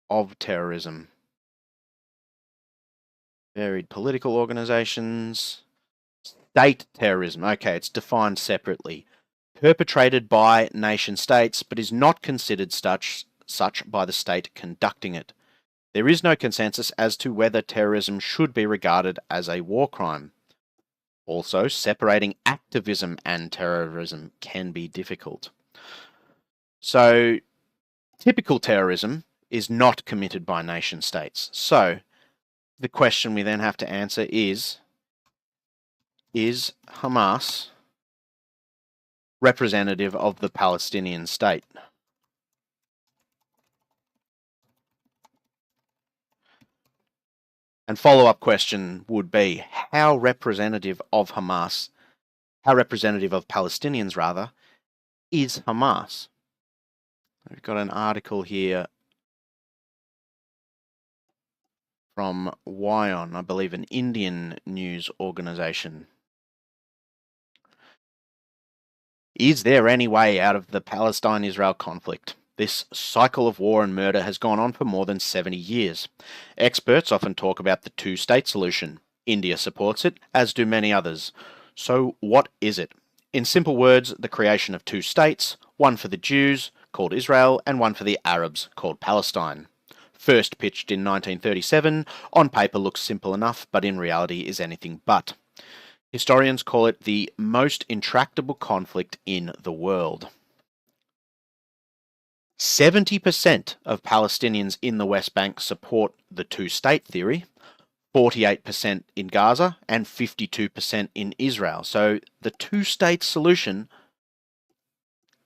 of terrorism. Varied political organizations. State terrorism. Okay, it's defined separately. Perpetrated by nation states, but is not considered such by the state conducting it. There is no consensus as to whether terrorism should be regarded as a war crime. Also, separating activism and terrorism can be difficult. So, typical terrorism is not committed by nation states. So, the question we then have to answer is Hamas representative of the Palestinian state? And follow-up question would be, how representative of Palestinians rather, is Hamas? We've got an article here from WION, I believe an Indian news organization. Is there any way out of the Palestine-Israel conflict? This cycle of war and murder has gone on for more than 70 years. Experts often talk about the two-state solution. India supports it, as do many others. So what is it? In simple words, the creation of two states, one for the Jews, called Israel, and one for the Arabs, called Palestine. First pitched in 1937, on paper looks simple enough, but in reality is anything but. Historians call it the most intractable conflict in the world. 70% of Palestinians in the West Bank support the two-state theory, 48% in Gaza, and 52% in Israel. So the two-state solution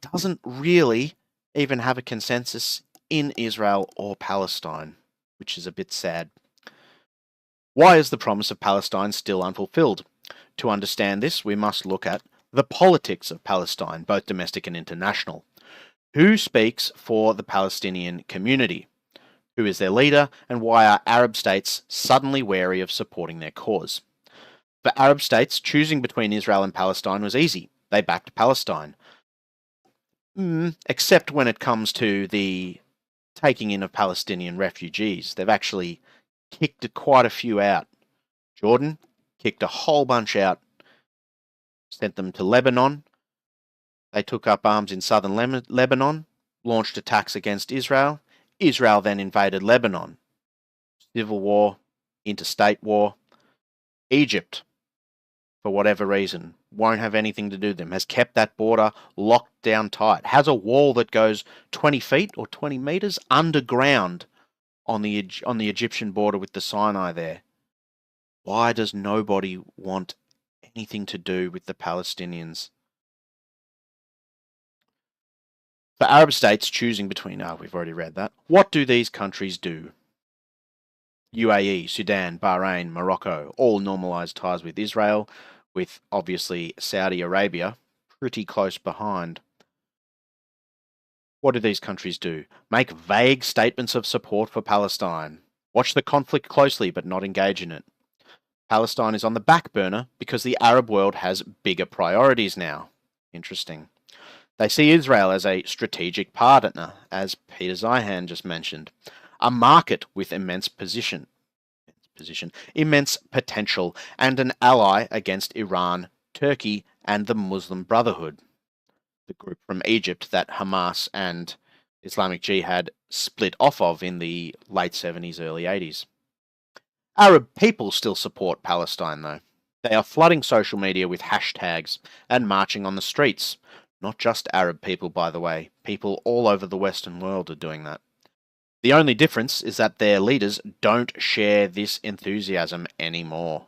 doesn't really even have a consensus in Israel or Palestine, which is a bit sad. Why is the promise of Palestine still unfulfilled? To understand this, we must look at the politics of Palestine, both domestic and international. Who speaks for the Palestinian community? Who is their leader, and why are Arab states suddenly wary of supporting their cause? For Arab states, choosing between Israel and Palestine was easy. They backed Palestine. Except when it comes to the taking in of Palestinian refugees. They've actually kicked quite a few out. Jordan kicked a whole bunch out, sent them to Lebanon. They took up arms in southern Lebanon, launched attacks against Israel. Israel then invaded Lebanon. Civil war, interstate war. Egypt, for whatever reason, won't have anything to do with them, has kept that border locked down tight, has a wall that goes 20 feet or 20 meters underground on the Egyptian border with the Sinai there. Why does nobody want anything to do with the Palestinians? For Arab states choosing between, we've already read that. What do these countries do? UAE, Sudan, Bahrain, Morocco, all normalized ties with Israel, with obviously Saudi Arabia pretty close behind. What do these countries do? Make vague statements of support for Palestine. Watch the conflict closely but not engage in it. Palestine is on the back burner because the Arab world has bigger priorities now. Interesting. They see Israel as a strategic partner, as Peter Zeihan just mentioned, a market with immense potential, and an ally against Iran, Turkey, and the Muslim Brotherhood, the group from Egypt that Hamas and Islamic Jihad split off of in the late 70s, early 80s. Arab people still support Palestine, though. They are flooding social media with hashtags and marching on the streets. Not just Arab people, by the way. People all over the Western world are doing that. The only difference is that their leaders don't share this enthusiasm anymore.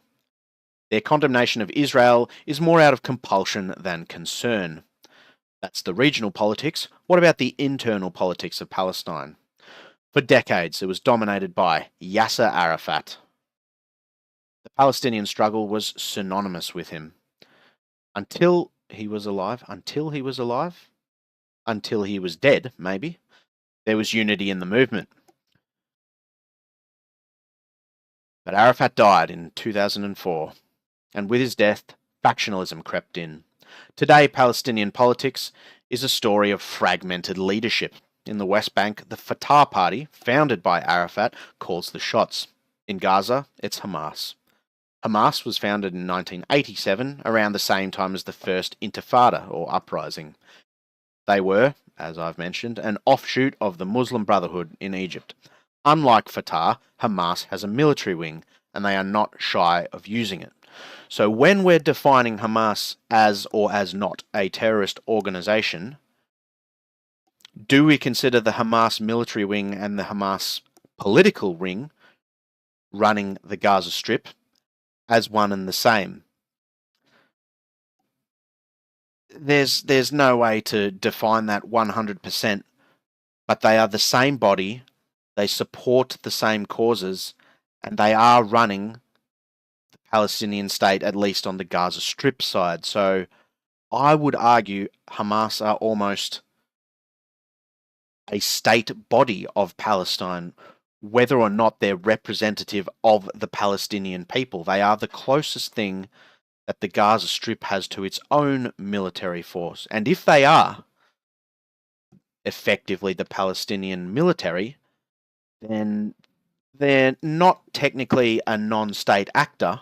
Their condemnation of Israel is more out of compulsion than concern. That's the regional politics. What about the internal politics of Palestine? For decades, it was dominated by Yasser Arafat. The Palestinian struggle was synonymous with him. Until he was alive, until he was dead, maybe, there was unity in the movement. But Arafat died in 2004, and with his death, factionalism crept in. Today, Palestinian politics is a story of fragmented leadership. In the West Bank, the Fatah party, founded by Arafat, calls the shots. In Gaza, it's Hamas. Hamas was founded in 1987, around the same time as the first Intifada, or uprising. They were, as I've mentioned, an offshoot of the Muslim Brotherhood in Egypt. Unlike Fatah, Hamas has a military wing, and they are not shy of using it. So when we're defining Hamas as or as not a terrorist organization, do we consider the Hamas military wing and the Hamas political wing running the Gaza Strip as one and the same? There's no way to define that 100%, but they are the same body, they support the same causes, and they are running the Palestinian state, at least on the Gaza Strip side. So I would argue Hamas are almost a state body of Palestine, whether or not they're representative of the Palestinian people. They are the closest thing that the Gaza Strip has to its own military force. And if they are effectively the Palestinian military, then they're not technically a non-state actor,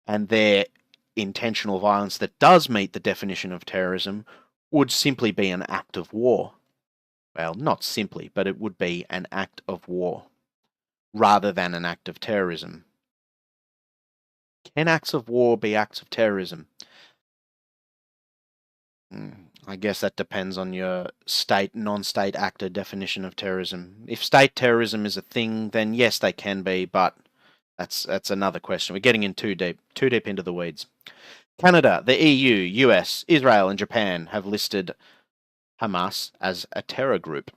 and their intentional violence that does meet the definition of terrorism would simply be an act of war. Well, not simply, but it would be an act of war rather than an act of terrorism. Can acts of war be acts of terrorism? I guess that depends on your state, non-state actor definition of terrorism. If state terrorism is a thing, then yes, they can be, but that's another question. We're getting in too deep into the weeds. Canada, the EU, US, Israel, and Japan have listed Hamas as a terror group.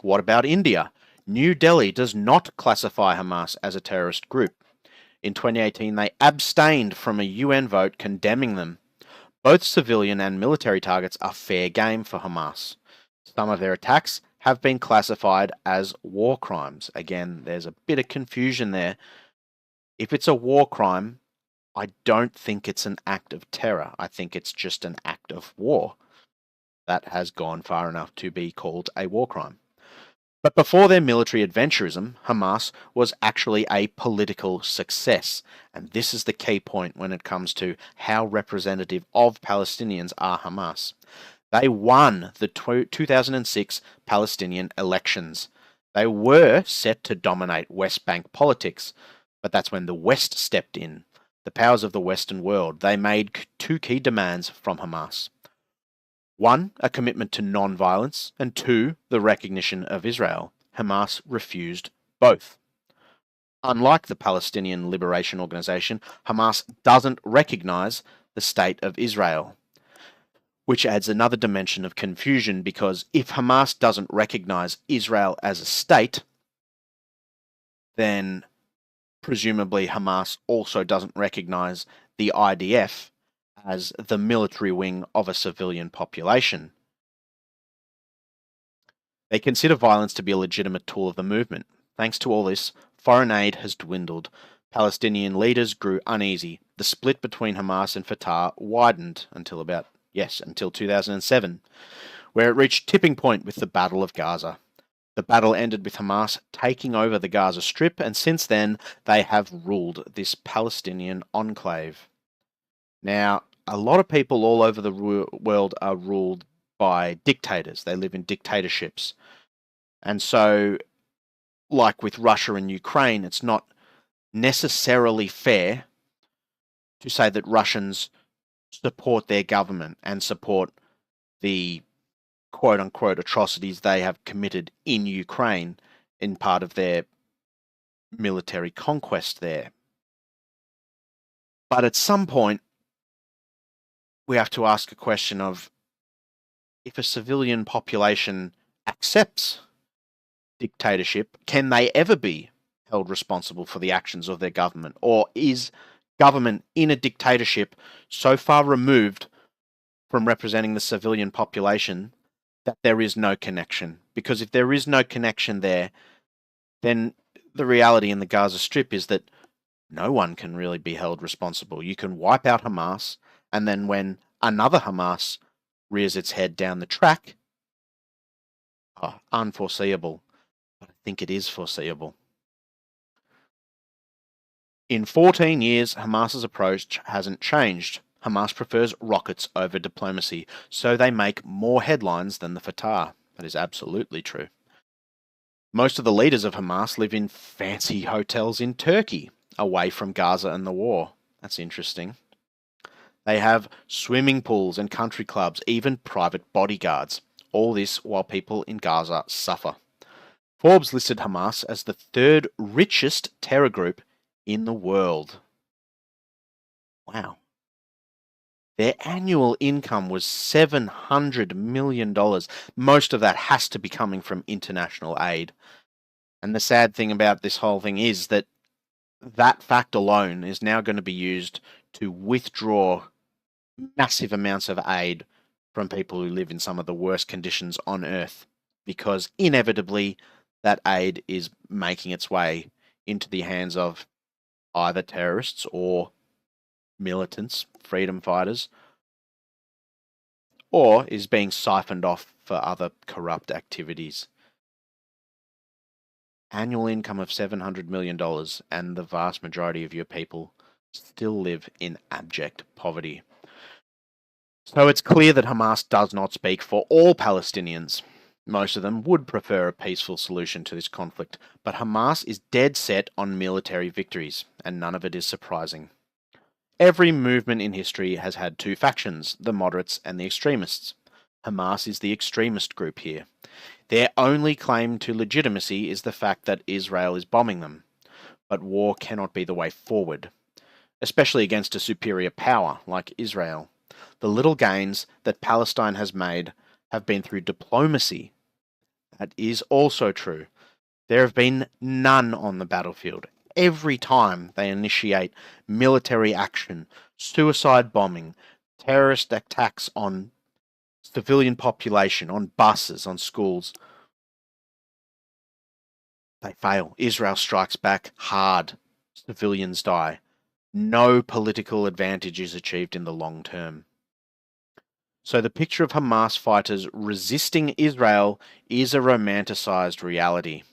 What about India? New Delhi does not classify Hamas as a terrorist group. In 2018, they abstained from a UN vote condemning them. Both civilian and military targets are fair game for Hamas. Some of their attacks have been classified as war crimes. Again, there's a bit of confusion there. If it's a war crime, I don't think it's an act of terror. I think it's just an act of war that has gone far enough to be called a war crime. But before their military adventurism, Hamas was actually a political success. And this is the key point when it comes to how representative of Palestinians are Hamas. They won the 2006 Palestinian elections. They were set to dominate West Bank politics, but that's when the West stepped in. The powers of the Western world. They made two key demands from Hamas. One, a commitment to non-violence, and two, the recognition of Israel. Hamas refused both. Unlike the Palestinian Liberation Organization, Hamas doesn't recognize the state of Israel, which adds another dimension of confusion, because if Hamas doesn't recognize Israel as a state, then presumably Hamas also doesn't recognize the IDF as the military wing of a civilian population. They consider violence to be a legitimate tool of the movement. Thanks to all this, foreign aid has dwindled. Palestinian leaders grew uneasy. The split between Hamas and Fatah widened until 2007, where it reached tipping point with the Battle of Gaza. The battle ended with Hamas taking over the Gaza Strip, and since then they have ruled this Palestinian enclave. Now, a lot of people all over the world are ruled by dictators. They live in dictatorships. And so, like with Russia and Ukraine, it's not necessarily fair to say that Russians support their government and support the quote-unquote atrocities they have committed in Ukraine in part of their military conquest there. But at some point, we have to ask a question of, if a civilian population accepts dictatorship, can they ever be held responsible for the actions of their government? Or is government in a dictatorship so far removed from representing the civilian population that there is no connection? Because if there is no connection there, then the reality in the Gaza Strip is that no one can really be held responsible. You can wipe out Hamas, and then when another Hamas rears its head down the track, unforeseeable. But I think it is foreseeable. In 14 years, Hamas's approach hasn't changed. Hamas prefers rockets over diplomacy, so they make more headlines than the Fatah. That is absolutely true. Most of the leaders of Hamas live in fancy hotels in Turkey, away from Gaza and the war. That's interesting. They have swimming pools and country clubs, even private bodyguards. All this while people in Gaza suffer. Forbes listed Hamas as the third richest terror group in the world. Wow. Their annual income was $700 million. Most of that has to be coming from international aid. And the sad thing about this whole thing is that that fact alone is now going to be used to withdraw massive amounts of aid from people who live in some of the worst conditions on earth, because inevitably that aid is making its way into the hands of either terrorists or militants, freedom fighters, or is being siphoned off for other corrupt activities. Annual income of $700 million, and the vast majority of your people still live in abject poverty. So it's clear that Hamas does not speak for all Palestinians. Most of them would prefer a peaceful solution to this conflict, but Hamas is dead set on military victories, and none of it is surprising. Every movement in history has had two factions, the moderates and the extremists. Hamas is the extremist group here. Their only claim to legitimacy is the fact that Israel is bombing them. But war cannot be the way forward, especially against a superior power like Israel. The little gains that Palestine has made have been through diplomacy. That is also true. There have been none on the battlefield. Every time they initiate military action, suicide bombing, terrorist attacks on civilian population, on buses, on schools, they fail. Israel strikes back hard. Civilians die. No political advantage is achieved in the long term. So the picture of Hamas fighters resisting Israel is a romanticized reality.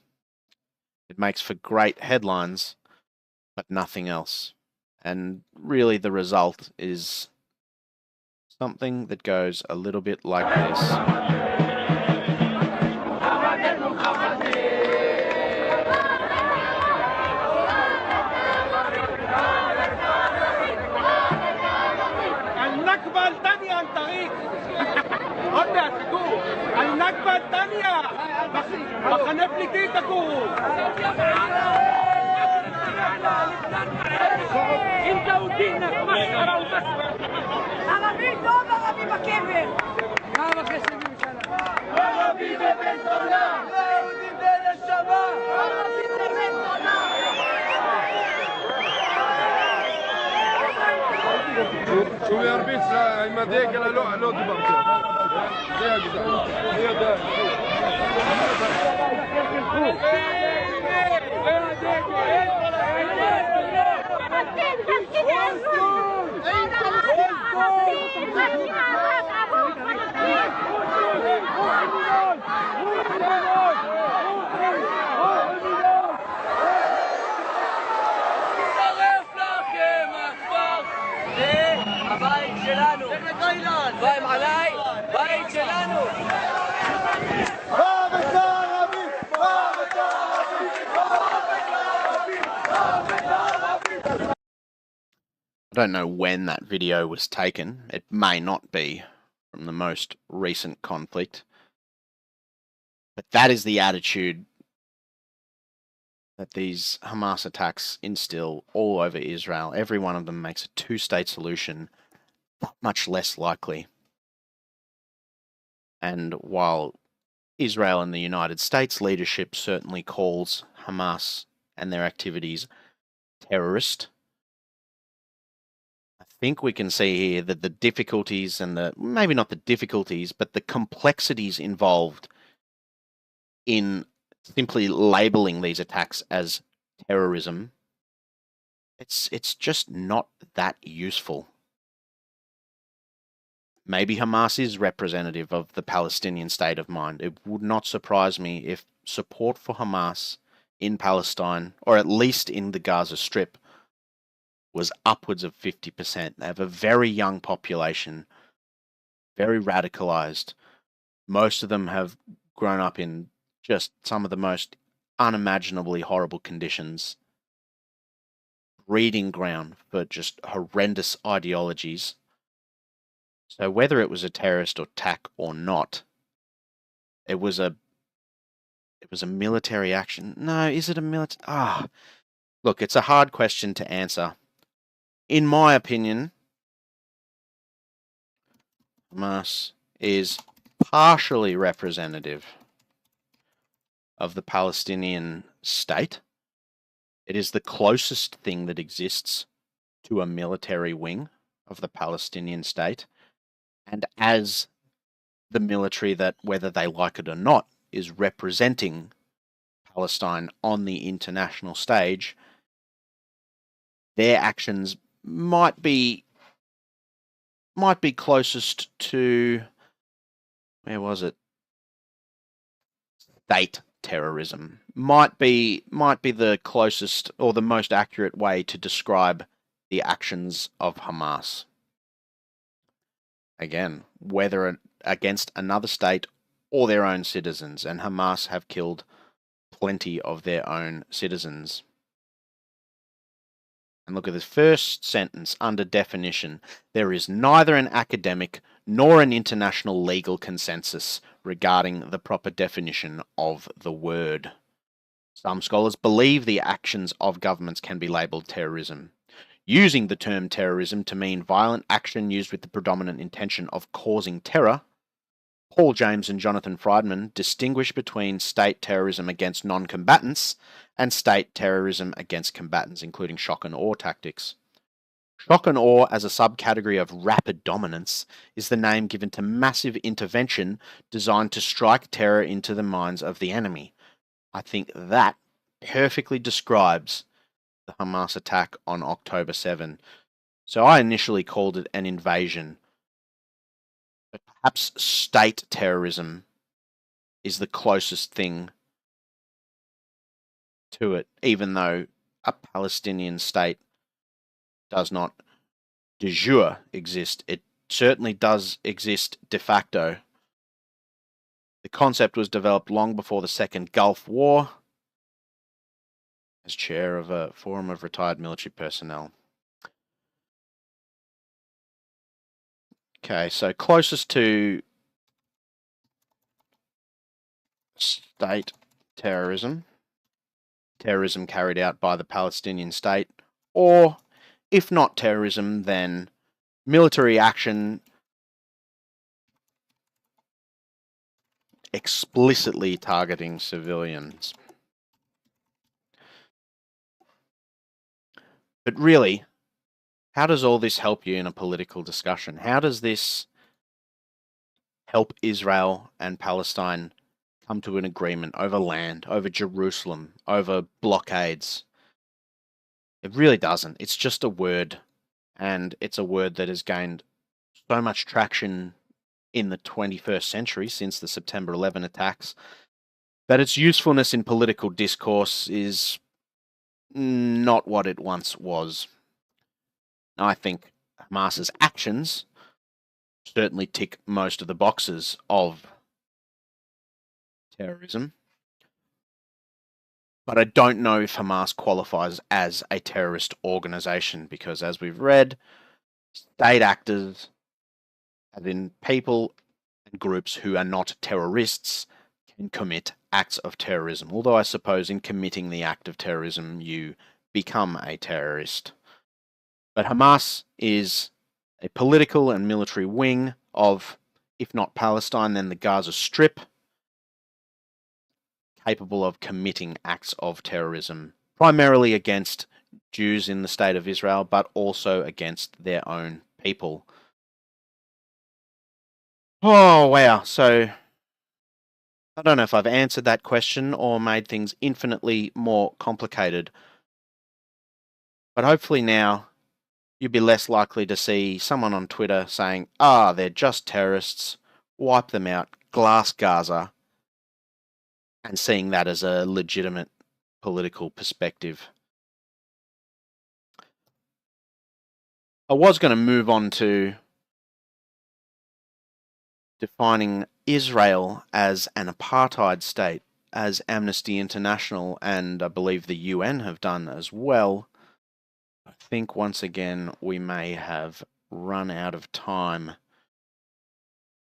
It makes for great headlines, but nothing else. And really the result is something that goes a little bit like this. شو يربيت ما ديك لا لو دبرت don't know when that video was taken. It may not be from the most recent conflict. But that is the attitude that these Hamas attacks instill all over Israel. Every one of them makes a two-state solution that much less likely. And while Israel and the United States leadership certainly calls Hamas and their activities terrorist, I think we can see here that the difficulties and maybe not the difficulties, but the complexities involved in simply labeling these attacks as terrorism, it's just not that useful. Maybe Hamas is representative of the Palestinian state of mind. It would not surprise me if support for Hamas in Palestine, or at least in the Gaza Strip, was upwards of 50%. They have a very young population, very radicalized. Most of them have grown up in just some of the most unimaginably horrible conditions. Breeding ground for just horrendous ideologies. So whether it was a terrorist attack or not, it was a military action. No, is it a military? Look, it's a hard question to answer. In my opinion, Hamas is partially representative of the Palestinian state. It is the closest thing that exists to a military wing of the Palestinian state. And as the military that, whether they like it or not, is representing Palestine on the international stage, their actions might be closest to, where was it? State terrorism. Might be the closest or the most accurate way to describe the actions of Hamas. Again, whether against another state or their own citizens, and Hamas have killed plenty of their own citizens. And look at this first sentence under definition. There is neither an academic nor an international legal consensus regarding the proper definition of the word. Some scholars believe the actions of governments can be labelled terrorism, using the term terrorism to mean violent action used with the predominant intention of causing terror. Paul James and Jonathan Friedman distinguish between state terrorism against non-combatants and state terrorism against combatants, including shock and awe tactics. Shock and awe as a subcategory of rapid dominance is the name given to massive intervention designed to strike terror into the minds of the enemy. I think that perfectly describes the Hamas attack on October 7. So I initially called it an invasion, but perhaps state terrorism is the closest thing to it, even though a Palestinian state does not de jure exist. It certainly does exist de facto. The concept was developed long before the Second Gulf War as chair of a forum of retired military personnel. Okay, so closest to state terrorism, terrorism carried out by the Palestinian state, or if not terrorism, then military action explicitly targeting civilians. But really, how does all this help you in a political discussion? How does this help Israel and Palestine come to an agreement over land, over Jerusalem, over blockades? It really doesn't. It's just a word, and it's a word that has gained so much traction in the 21st century since the September 11 attacks, that its usefulness in political discourse is not what it once was. I think Hamas's actions certainly tick most of the boxes of terrorism. But I don't know if Hamas qualifies as a terrorist organization because, as we've read, state actors, as in people and groups who are not terrorists, can commit acts of terrorism. Although I suppose in committing the act of terrorism, you become a terrorist. But Hamas is a political and military wing of, if not Palestine, then the Gaza Strip, capable of committing acts of terrorism, primarily against Jews in the state of Israel, but also against their own people. Oh, wow. So, I don't know if I've answered that question or made things infinitely more complicated. But hopefully now you'll be less likely to see someone on Twitter saying, they're just terrorists, wipe them out, glass Gaza, and seeing that as a legitimate political perspective. I was going to move on to defining Israel as an apartheid state, as Amnesty International and I believe the UN have done as well. I think once again we may have run out of time.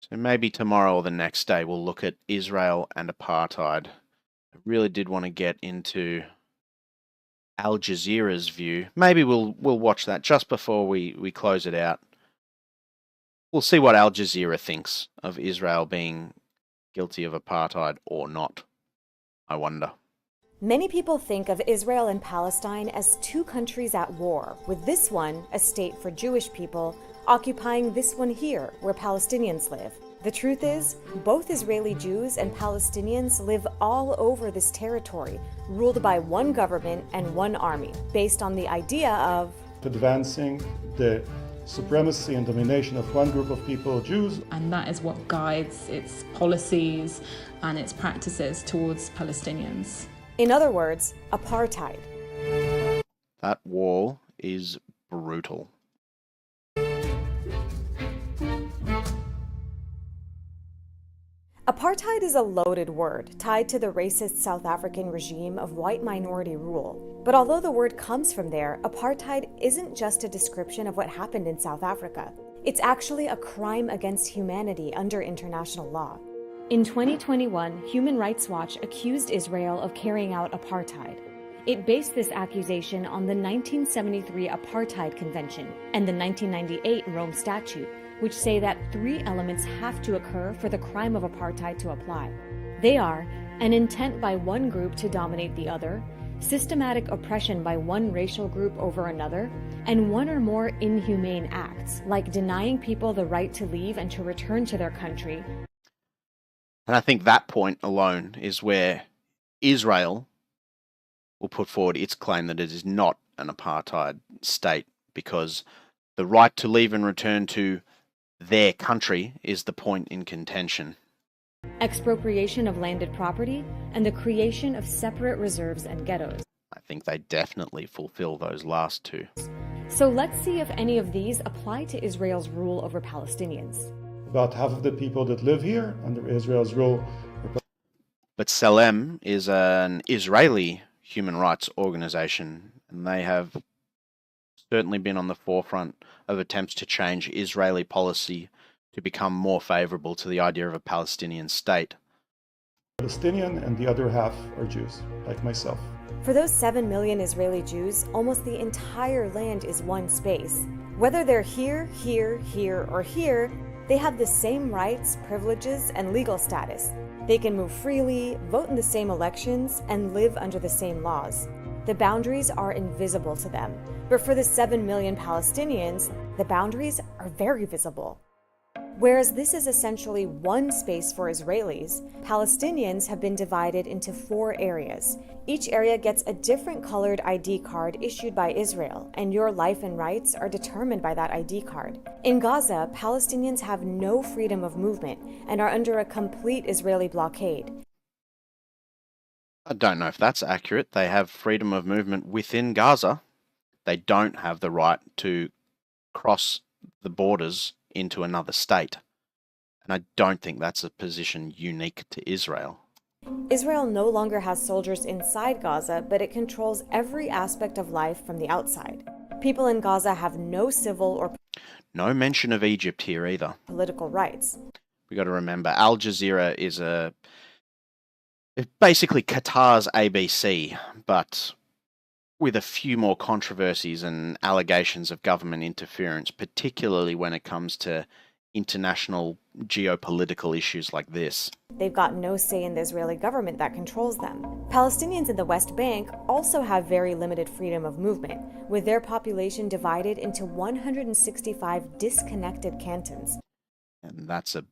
So maybe tomorrow or the next day we'll look at Israel and apartheid. I really did want to get into Al Jazeera's view. Maybe we'll watch that just before we close it out. We'll see what Al Jazeera thinks of Israel being guilty of apartheid or not, I wonder. Many people think of Israel and Palestine as two countries at war, with this one, a state for Jewish people, occupying this one here, where Palestinians live. The truth is, both Israeli Jews and Palestinians live all over this territory, ruled by one government and one army, based on the idea of advancing the supremacy and domination of one group of people, Jews. And that is what guides its policies and its practices towards Palestinians. In other words, apartheid. That wall is brutal. Apartheid is a loaded word tied to the racist South African regime of white minority rule. But although the word comes from there, apartheid isn't just a description of what happened in South Africa. It's actually a crime against humanity under international law. In 2021, Human Rights Watch accused Israel of carrying out apartheid. It based this accusation on the 1973 Apartheid Convention and the 1998 Rome Statute, which say that three elements have to occur for the crime of apartheid to apply. They are an intent by one group to dominate the other, systematic oppression by one racial group over another, and one or more inhumane acts, like denying people the right to leave and to return to their country. And I think that point alone is where Israel will put forward its claim that it is not an apartheid state, because the right to leave and return to their country is the point in contention. Expropriation of landed property and the creation of separate reserves and ghettos. I think they definitely fulfill those last two. So let's see if any of these apply to Israel's rule over Palestinians. About half of the people that live here under Israel's rule. But Salem is an Israeli human rights organization, and they have certainly been on the forefront of attempts to change Israeli policy to become more favorable to the idea of a Palestinian state. Palestinian, and the other half are Jews, like myself. For those 7 million Israeli Jews, almost the entire land is one space. Whether they're here, or here, they have the same rights, privileges, and legal status. They can move freely, vote in the same elections, and live under the same laws. The boundaries are invisible to them. But for the 7 million Palestinians, the boundaries are very visible. Whereas this is essentially one space for Israelis, Palestinians have been divided into 4 areas. Each area gets a different colored ID card issued by Israel, and your life and rights are determined by that ID card. In Gaza, Palestinians have no freedom of movement and are under a complete Israeli blockade. I don't know if that's accurate. They have freedom of movement within Gaza. They don't have the right to cross the borders into another state. And I don't think that's a position unique to Israel. Israel no longer has soldiers inside Gaza, but it controls every aspect of life from the outside. People in Gaza have no civil or No mention of Egypt here either. political rights. We got to remember, Al Jazeera is basically Qatar's ABC, but with a few more controversies and allegations of government interference, particularly when it comes to international geopolitical issues like this. They've got no say in the Israeli government that controls them. Palestinians in the West Bank also have very limited freedom of movement, with their population divided into 165 disconnected cantons. And that's a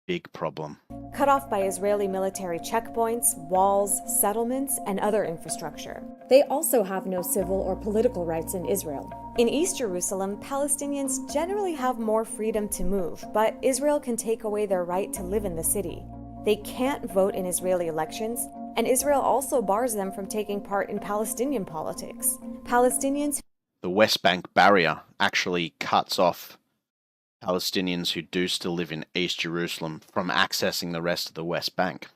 big problem. Cut off by Israeli military checkpoints, walls, settlements, and other infrastructure. They also have no civil or political rights in Israel. In East Jerusalem, Palestinians generally have more freedom to move, but Israel can take away their right to live in the city. They can't vote in Israeli elections, and Israel also bars them from taking part in Palestinian politics. Palestinians. The West Bank barrier actually cuts off Palestinians who do still live in East Jerusalem from accessing the rest of the West Bank.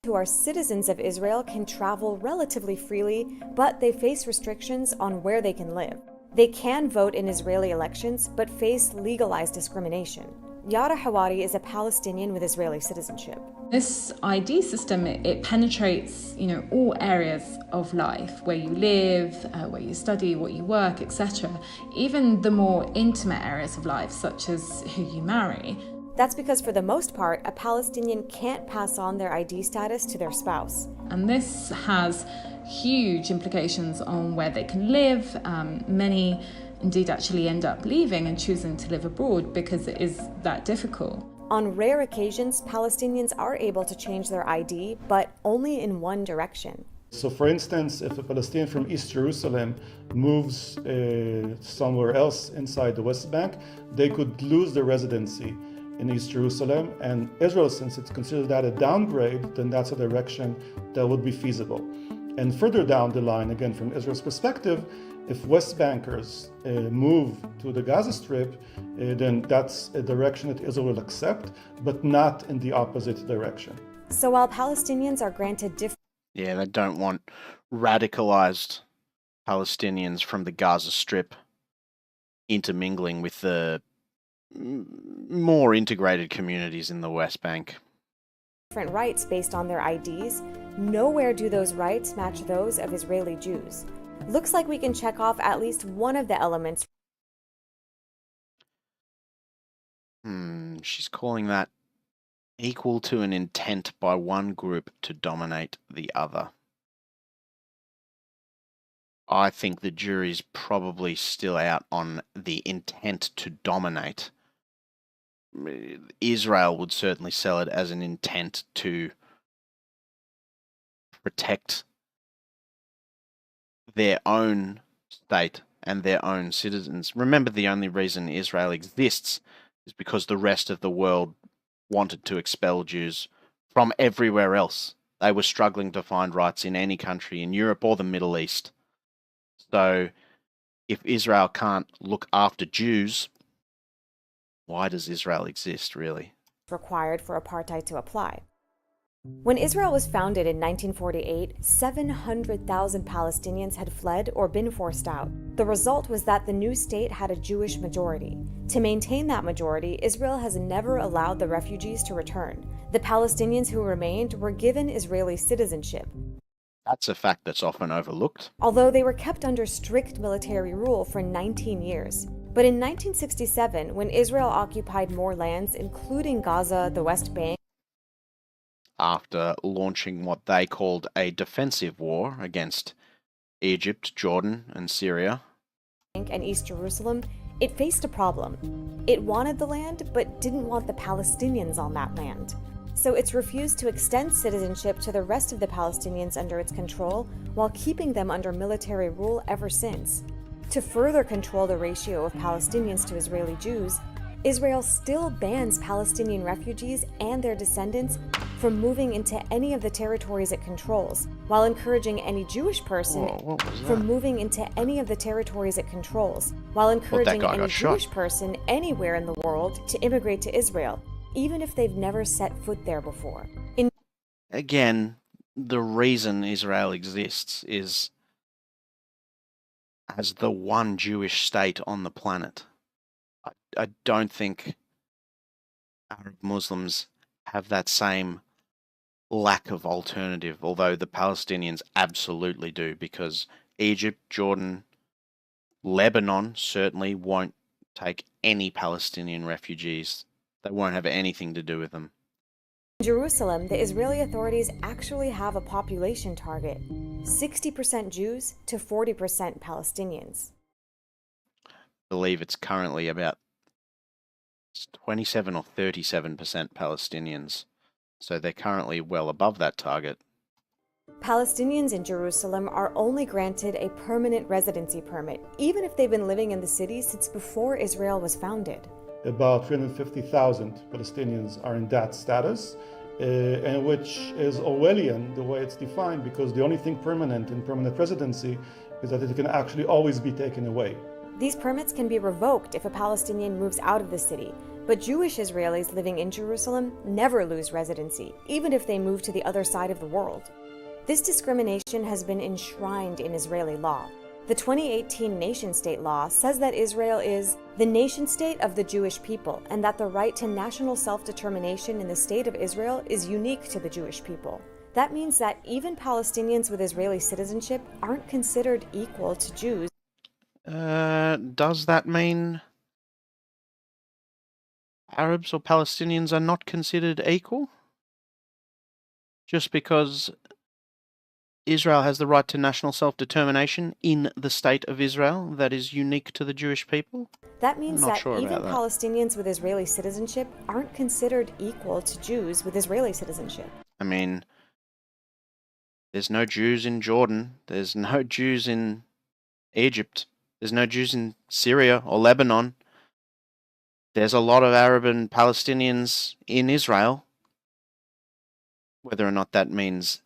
Who are citizens of Israel can travel relatively freely, but they face restrictions on where they can live. They can vote in Israeli elections, but face legalized discrimination. Yara Hawari is a Palestinian with Israeli citizenship. This ID system, it penetrates, all areas of life, where you live, where you study, what you work, etc. Even the more intimate areas of life, such as who you marry. That's because for the most part, a Palestinian can't pass on their ID status to their spouse. And this has huge implications on where they can live. Many indeed actually end up leaving and choosing to live abroad because it is that difficult. On rare occasions, Palestinians are able to change their ID, but only in one direction. So for instance, if a Palestinian from East Jerusalem moves somewhere else inside the West Bank, they could lose their residency in East Jerusalem, and Israel, since it's considered that a downgrade, then that's a direction that would be feasible. And further down the line, again from Israel's perspective, if West Bankers move to the Gaza Strip, then that's a direction that Israel will accept, but not in the opposite direction. So while Palestinians are granted different... Yeah, they don't want radicalized Palestinians from the Gaza Strip intermingling with the more integrated communities in the West Bank. Different rights based on their IDs, nowhere do those rights match those of Israeli Jews. Looks like we can check off at least one of the elements. She's calling that equal to an intent by one group to dominate the other. I think the jury's probably still out on the intent to dominate. Israel would certainly sell it as an intent to protect their own state and their own citizens. Remember, the only reason Israel exists is because the rest of the world wanted to expel Jews from everywhere else. They were struggling to find rights in any country in Europe or the Middle East. So if Israel can't look after Jews, why does Israel exist, really? Required for apartheid to apply. When Israel was founded in 1948, 700,000 Palestinians had fled or been forced out. The result was that the new state had a Jewish majority. To maintain that majority, Israel has never allowed the refugees to return. The Palestinians who remained were given Israeli citizenship. That's a fact that's often overlooked. Although they were kept under strict military rule for 19 years. But in 1967, when Israel occupied more lands, including Gaza, the West Bank, after launching what they called a defensive war against Egypt, Jordan, and Syria, and East Jerusalem, it faced a problem. It wanted the land, but didn't want the Palestinians on that land. So it's refused to extend citizenship to the rest of the Palestinians under its control, while keeping them under military rule ever since. To further control the ratio of Palestinians to Israeli Jews, Israel still bans Palestinian refugees and their descendants from moving into any of the territories it controls, while encouraging any Jewish person from moving into any of the territories it controls, while encouraging any Jewish person anywhere in the world to immigrate to Israel, even if they've never set foot there before. again, the reason Israel exists is as the one Jewish state on the planet. I don't think Arab Muslims have that same lack of alternative, although the Palestinians absolutely do, because Egypt, Jordan, Lebanon certainly won't take any Palestinian refugees. They won't have anything to do with them. In Jerusalem, the Israeli authorities actually have a population target: 60% Jews to 40% Palestinians. I believe it's currently about 27 or 37% Palestinians. So they're currently well above that target. Palestinians in Jerusalem are only granted a permanent residency permit, even if they've been living in the city since before Israel was founded. About 350,000 Palestinians are in that status, and which is Orwellian the way it's defined, because the only thing permanent in permanent residency is that it can actually always be taken away. These permits can be revoked if a Palestinian moves out of the city, but Jewish Israelis living in Jerusalem never lose residency, even if they move to the other side of the world. This discrimination has been enshrined in Israeli law. The 2018 nation-state law says that Israel is the nation-state of the Jewish people, and that the right to national self-determination in the state of Israel is unique to the Jewish people. That means that even Palestinians with Israeli citizenship aren't considered equal to Jews. Does that mean Arabs or Palestinians are not considered equal? Just because Israel has the right to national self-determination in the state of Israel that is unique to the Jewish people? That means that sure even about that. Palestinians with Israeli citizenship aren't considered equal to Jews with Israeli citizenship. I mean, there's no Jews in Jordan. There's no Jews in Egypt. There's no Jews in Syria or Lebanon. There's a lot of Arab and Palestinians in Israel. Whether or not that means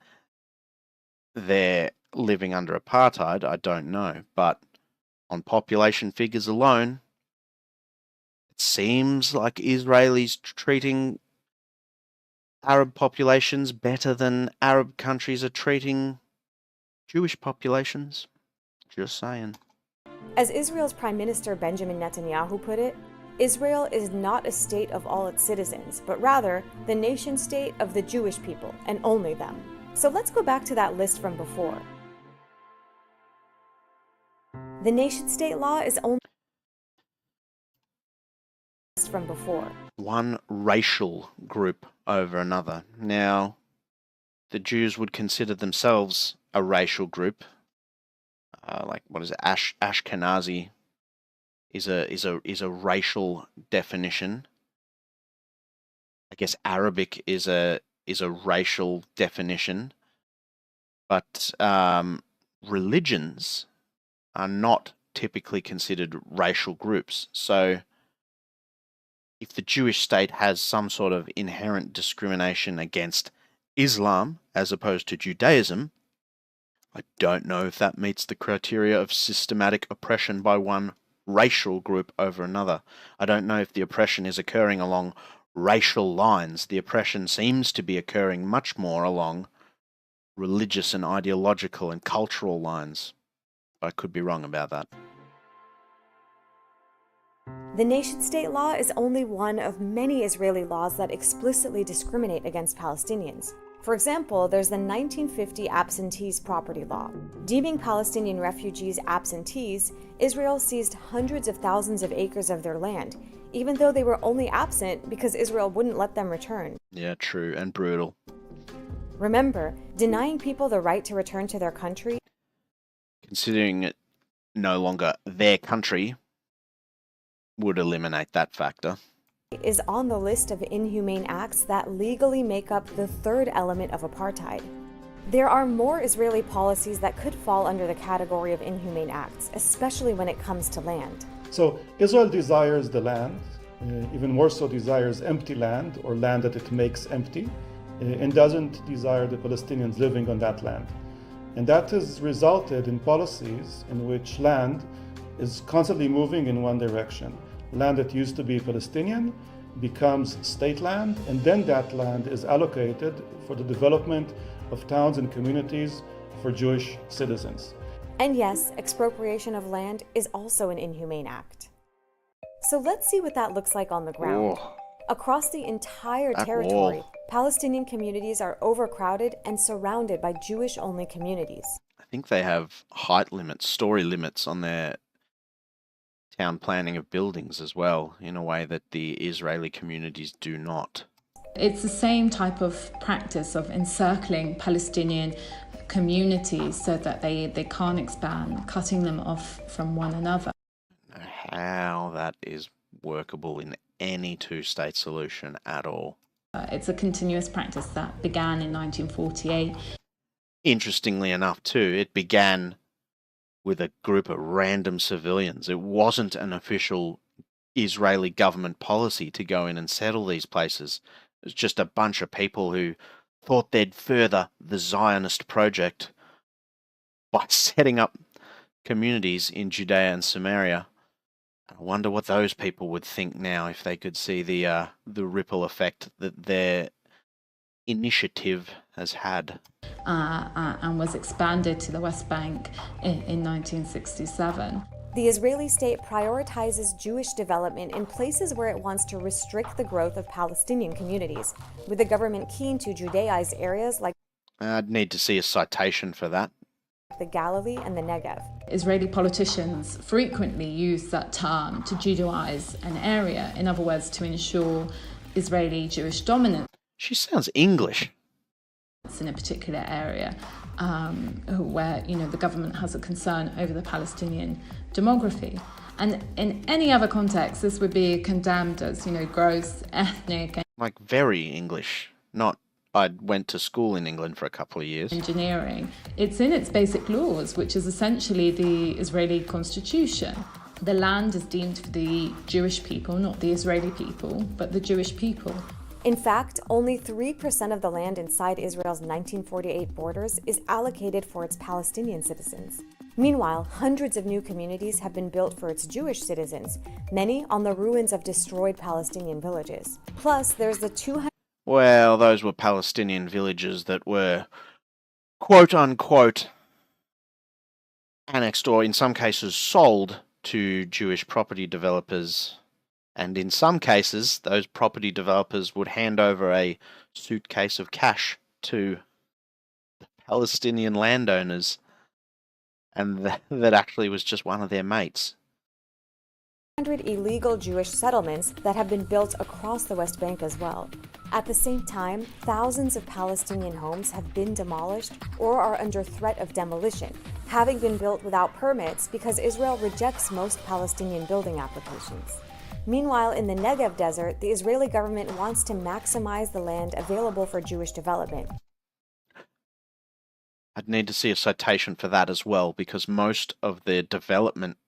they're living under apartheid, I don't know. But on population figures alone, it seems like Israelis treating Arab populations better than Arab countries are treating Jewish populations. Just saying. As Israel's Prime Minister Benjamin Netanyahu put it, Israel is not a state of all its citizens, but rather the nation-state of the Jewish people, and only them. So let's go back to that list from before. The nation-state law is only from before. One racial group over another. Now, the Jews would consider themselves a racial group. Like, what is it? Ashkenazi is a racial definition. I guess Arabic is a racial definition, but religions are not typically considered racial groups. So if the Jewish state has some sort of inherent discrimination against Islam as opposed to Judaism, I don't know if that meets the criteria of systematic oppression by one racial group over another. I don't know if the oppression is occurring along racial lines. The oppression seems to be occurring much more along religious and ideological and cultural lines. I could be wrong about that. The nation-state law is only one of many Israeli laws that explicitly discriminate against Palestinians. For example, there's the 1950 Absentees Property Law. Deeming Palestinian refugees absentees, Israel seized hundreds of thousands of acres of their land, even though they were only absent because Israel wouldn't let them return. Yeah, true, and brutal. Remember, denying people the right to return to their country, considering it no longer their country, would eliminate that factor. is on the list of inhumane acts that legally make up the third element of apartheid. There are more Israeli policies that could fall under the category of inhumane acts, especially when it comes to land. So Israel desires the land, even more so desires empty land or land that it makes empty, and doesn't desire the Palestinians living on that land. And that has resulted in policies in which land is constantly moving in one direction. Land that used to be Palestinian becomes state land, and then that land is allocated for the development of towns and communities for Jewish citizens. And yes, expropriation of land is also an inhumane act. So let's see what that looks like on the ground. Oh, Across the entire that territory, wall. Palestinian communities are overcrowded and surrounded by Jewish-only communities. I think they have height limits, story limits on their town planning of buildings as well, in a way that the Israeli communities do not. It's the same type of practice of encircling Palestinian communities so that they can't expand, cutting them off from one another. I don't know how that is workable in any two-state solution at all. It's a continuous practice that began in 1948. Interestingly enough, too, it began with a group of random civilians. It wasn't an official Israeli government policy to go in and settle these places. It was just a bunch of people who thought they'd further the Zionist project by setting up communities in Judea and Samaria. I wonder what those people would think now if they could see the ripple effect that their initiative has had. And was expanded to the West Bank in 1967. The Israeli state prioritizes Jewish development in places where it wants to restrict the growth of Palestinian communities, with the government keen to Judaize areas like I'd need to see a citation for that. the Galilee and the Negev. Israeli politicians frequently use that term to Judaize an area, in other words, to ensure Israeli Jewish dominance She sounds English. in a particular area, where the government has a concern over the Palestinian demography. And in any other context, this would be condemned as gross ethnic Like very English. Not I went to school in England for a couple of years. engineering. It's in its basic laws, which is essentially the Israeli constitution. The land is deemed for the Jewish people, not the Israeli people, but the Jewish people. In fact, only 3% of the land inside Israel's 1948 borders is allocated for its Palestinian citizens. Meanwhile, hundreds of new communities have been built for its Jewish citizens, many on the ruins of destroyed Palestinian villages. Plus, there's the 200 Well, those were Palestinian villages that were quote-unquote annexed or in some cases sold to Jewish property developers. And in some cases, those property developers would hand over a suitcase of cash to the Palestinian landowners. And that actually was just one of their mates. illegal Jewish settlements that have been built across the West Bank as well. At the same time, thousands of Palestinian homes have been demolished or are under threat of demolition, having been built without permits because Israel rejects most Palestinian building applications. Meanwhile, in the Negev desert, the Israeli government wants to maximize the land available for Jewish development. I'd need to see a citation for that as well, because most of the development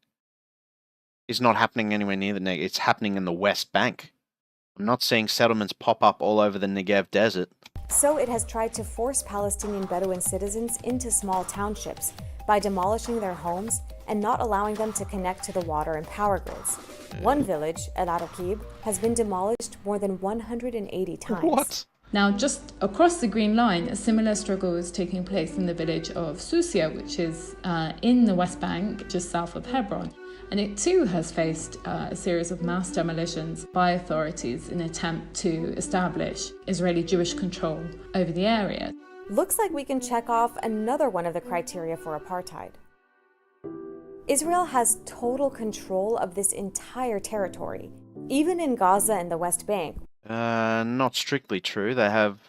is not happening anywhere near the Negev. It's happening in the West Bank. I'm not seeing settlements pop up all over the Negev desert. So it has tried to force Palestinian Bedouin citizens into small townships by demolishing their homes and not allowing them to connect to the water and power grids. One village, El Araqib, has been demolished more than 180 times. What? Now, just across the Green Line, a similar struggle is taking place in the village of Susia, which is in the West Bank, just south of Hebron. And it too has faced a series of mass demolitions by authorities in an attempt to establish Israeli Jewish control over the area. Looks like we can check off another one of the criteria for apartheid. Israel has total control of this entire territory, even in Gaza and the West Bank. Not strictly true. They have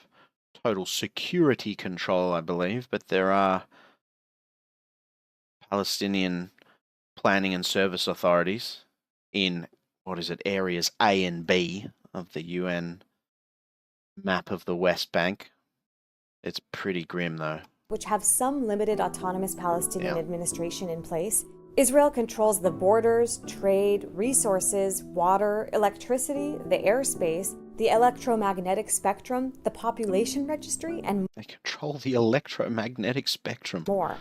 total security control, I believe, but there are Palestinian planning and service authorities in, areas A and B of the UN map of the West Bank. It's pretty grim, though. Which have some limited autonomous Palestinian administration in place. Israel controls the borders, trade, resources, water, electricity, the airspace, the electromagnetic spectrum, the population registry, and They control the electromagnetic spectrum. more.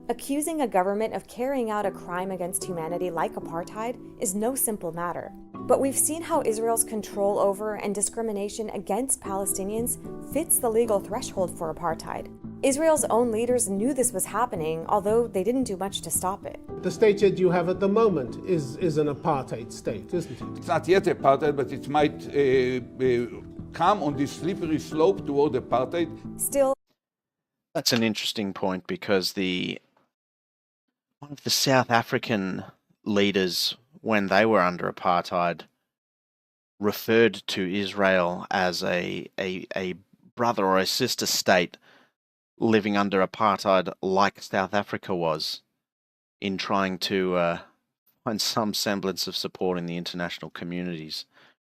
Accusing a government of carrying out a crime against humanity like apartheid is no simple matter. But we've seen how Israel's control over and discrimination against Palestinians fits the legal threshold for apartheid. Israel's own leaders knew this was happening, although they didn't do much to stop it. The state that you have at the moment is an apartheid state, isn't it? It's not yet apartheid, but it might come on this slippery slope toward apartheid. Still, that's an interesting point, because one of the South African leaders, when they were under apartheid, referred to Israel as a brother or a sister state living under apartheid, like South Africa was, in trying to find some semblance of support in the international communities,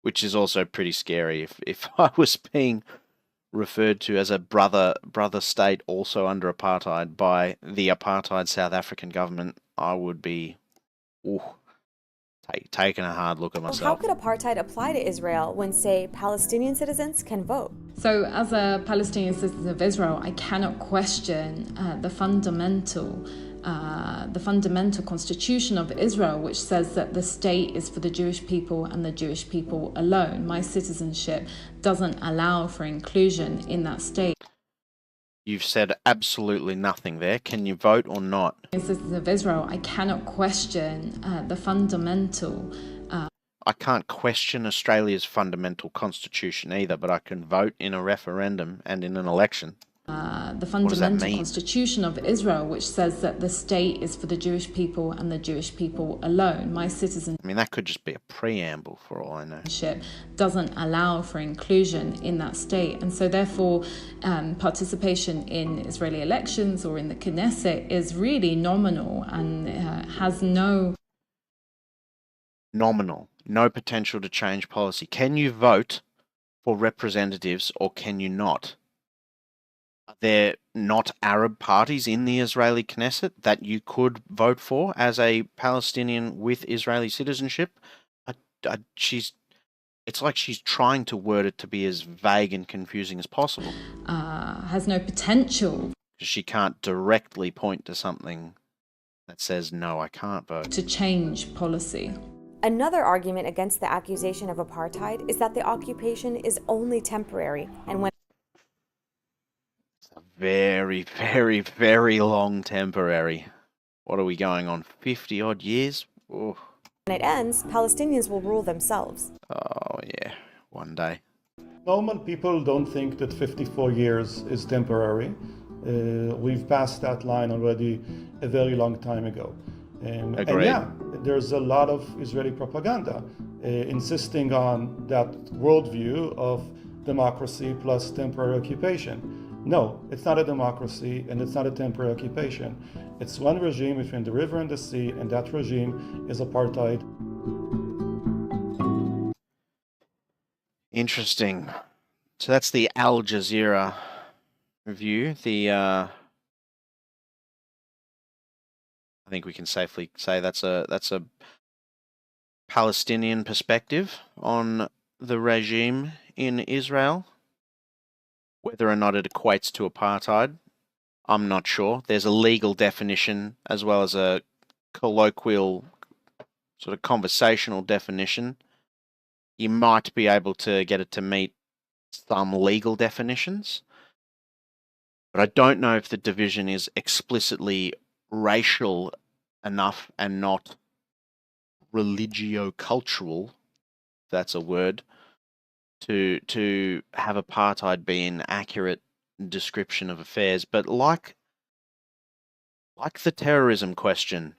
which is also pretty scary. If I was being referred to as a brother state also under apartheid by the apartheid South African government, I would be taking a hard look at myself. How could apartheid apply to Israel when, say, Palestinian citizens can vote? So, as a Palestinian citizen of Israel, I cannot question the fundamental constitution of Israel, which says that the state is for the Jewish people and the Jewish people alone. My citizenship doesn't allow for inclusion in that state. You've said absolutely nothing there. Can you vote or not? As a citizen of Israel, I cannot question the fundamental... I can't question Australia's fundamental constitution either, but I can vote in a referendum and in an election. The fundamental constitution of Israel, which says that the state is for the Jewish people and the Jewish people alone. My citizenship, I mean, that could just be a preamble for all I know, doesn't allow for inclusion in that state. And so therefore, participation in Israeli elections or in the Knesset is really nominal and has no potential to change policy. Can you vote for representatives or can you not? Are there not Arab parties in the Israeli Knesset that you could vote for as a Palestinian with Israeli citizenship? It's like she's trying to word it to be as vague and confusing as possible. Has no potential. She can't directly point to something that says, no, I can't vote. To change policy. Another argument against the accusation of apartheid is that the occupation is only temporary, and when very, very, very long temporary. What are we going on, 50 odd years? Oh. When it ends, Palestinians will rule themselves. Oh yeah, one day. Normal people don't think that 54 years is temporary. We've passed that line already a very long time ago. And yeah, there's a lot of Israeli propaganda insisting on that worldview of democracy plus temporary occupation. No, it's not a democracy and it's not a temporary occupation. It's one regime between the river and the sea, and that regime is apartheid. Interesting. So that's the Al Jazeera review. I think we can safely say that's a Palestinian perspective on the regime in Israel. Whether or not it equates to apartheid, I'm not sure. There's a legal definition as well as a colloquial, sort of conversational definition. You might be able to get it to meet some legal definitions, but I don't know if the division is explicitly racial enough and not religio-cultural, if that's a word, to have apartheid be an accurate description of affairs. But like the terrorism question,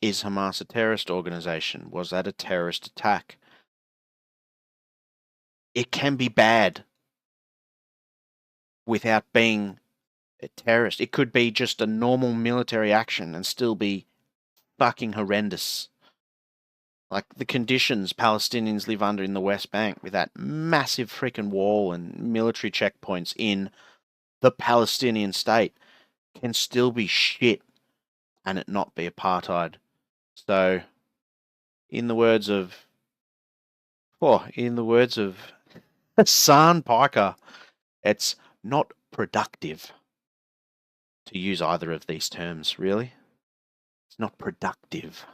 is Hamas a terrorist organization? Was that a terrorist attack? It can be bad without being a terrorist. It could be just a normal military action and still be fucking horrendous. Like the conditions Palestinians live under in the West Bank with that massive freaking wall and military checkpoints in the Palestinian state can still be shit and it not be apartheid. So, in the words of Hassan Piker, it's not productive to use either of these terms, really. It's not productive.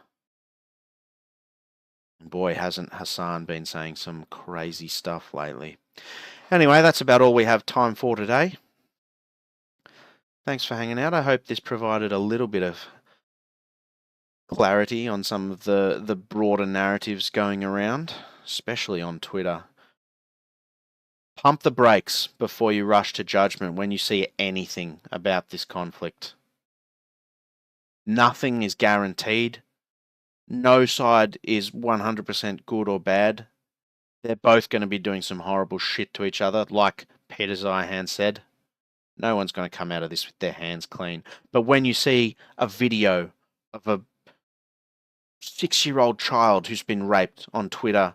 And boy, hasn't Hassan been saying some crazy stuff lately. Anyway, that's about all we have time for today. Thanks for hanging out. I hope this provided a little bit of clarity on some of the broader narratives going around, especially on Twitter. Pump the brakes before you rush to judgment when you see anything about this conflict. Nothing is guaranteed. No side is 100% good or bad. They're both going to be doing some horrible shit to each other, like Peter Zeihan said. No one's going to come out of this with their hands clean. But when you see a video of a 6-year-old child who's been raped on Twitter,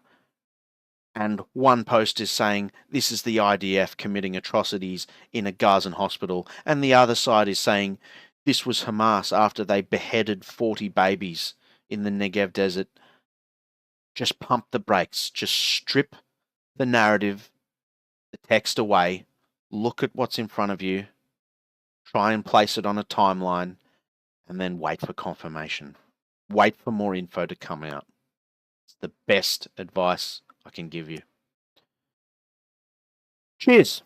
and one post is saying this is the IDF committing atrocities in a Gazan hospital, and the other side is saying this was Hamas after they beheaded 40 babies in the Negev desert, just pump the brakes. Just strip the narrative, the text away, look at what's in front of you, try and place it on a timeline, and then wait for confirmation. Wait for more info to come out. It's the best advice I can give you. Cheers.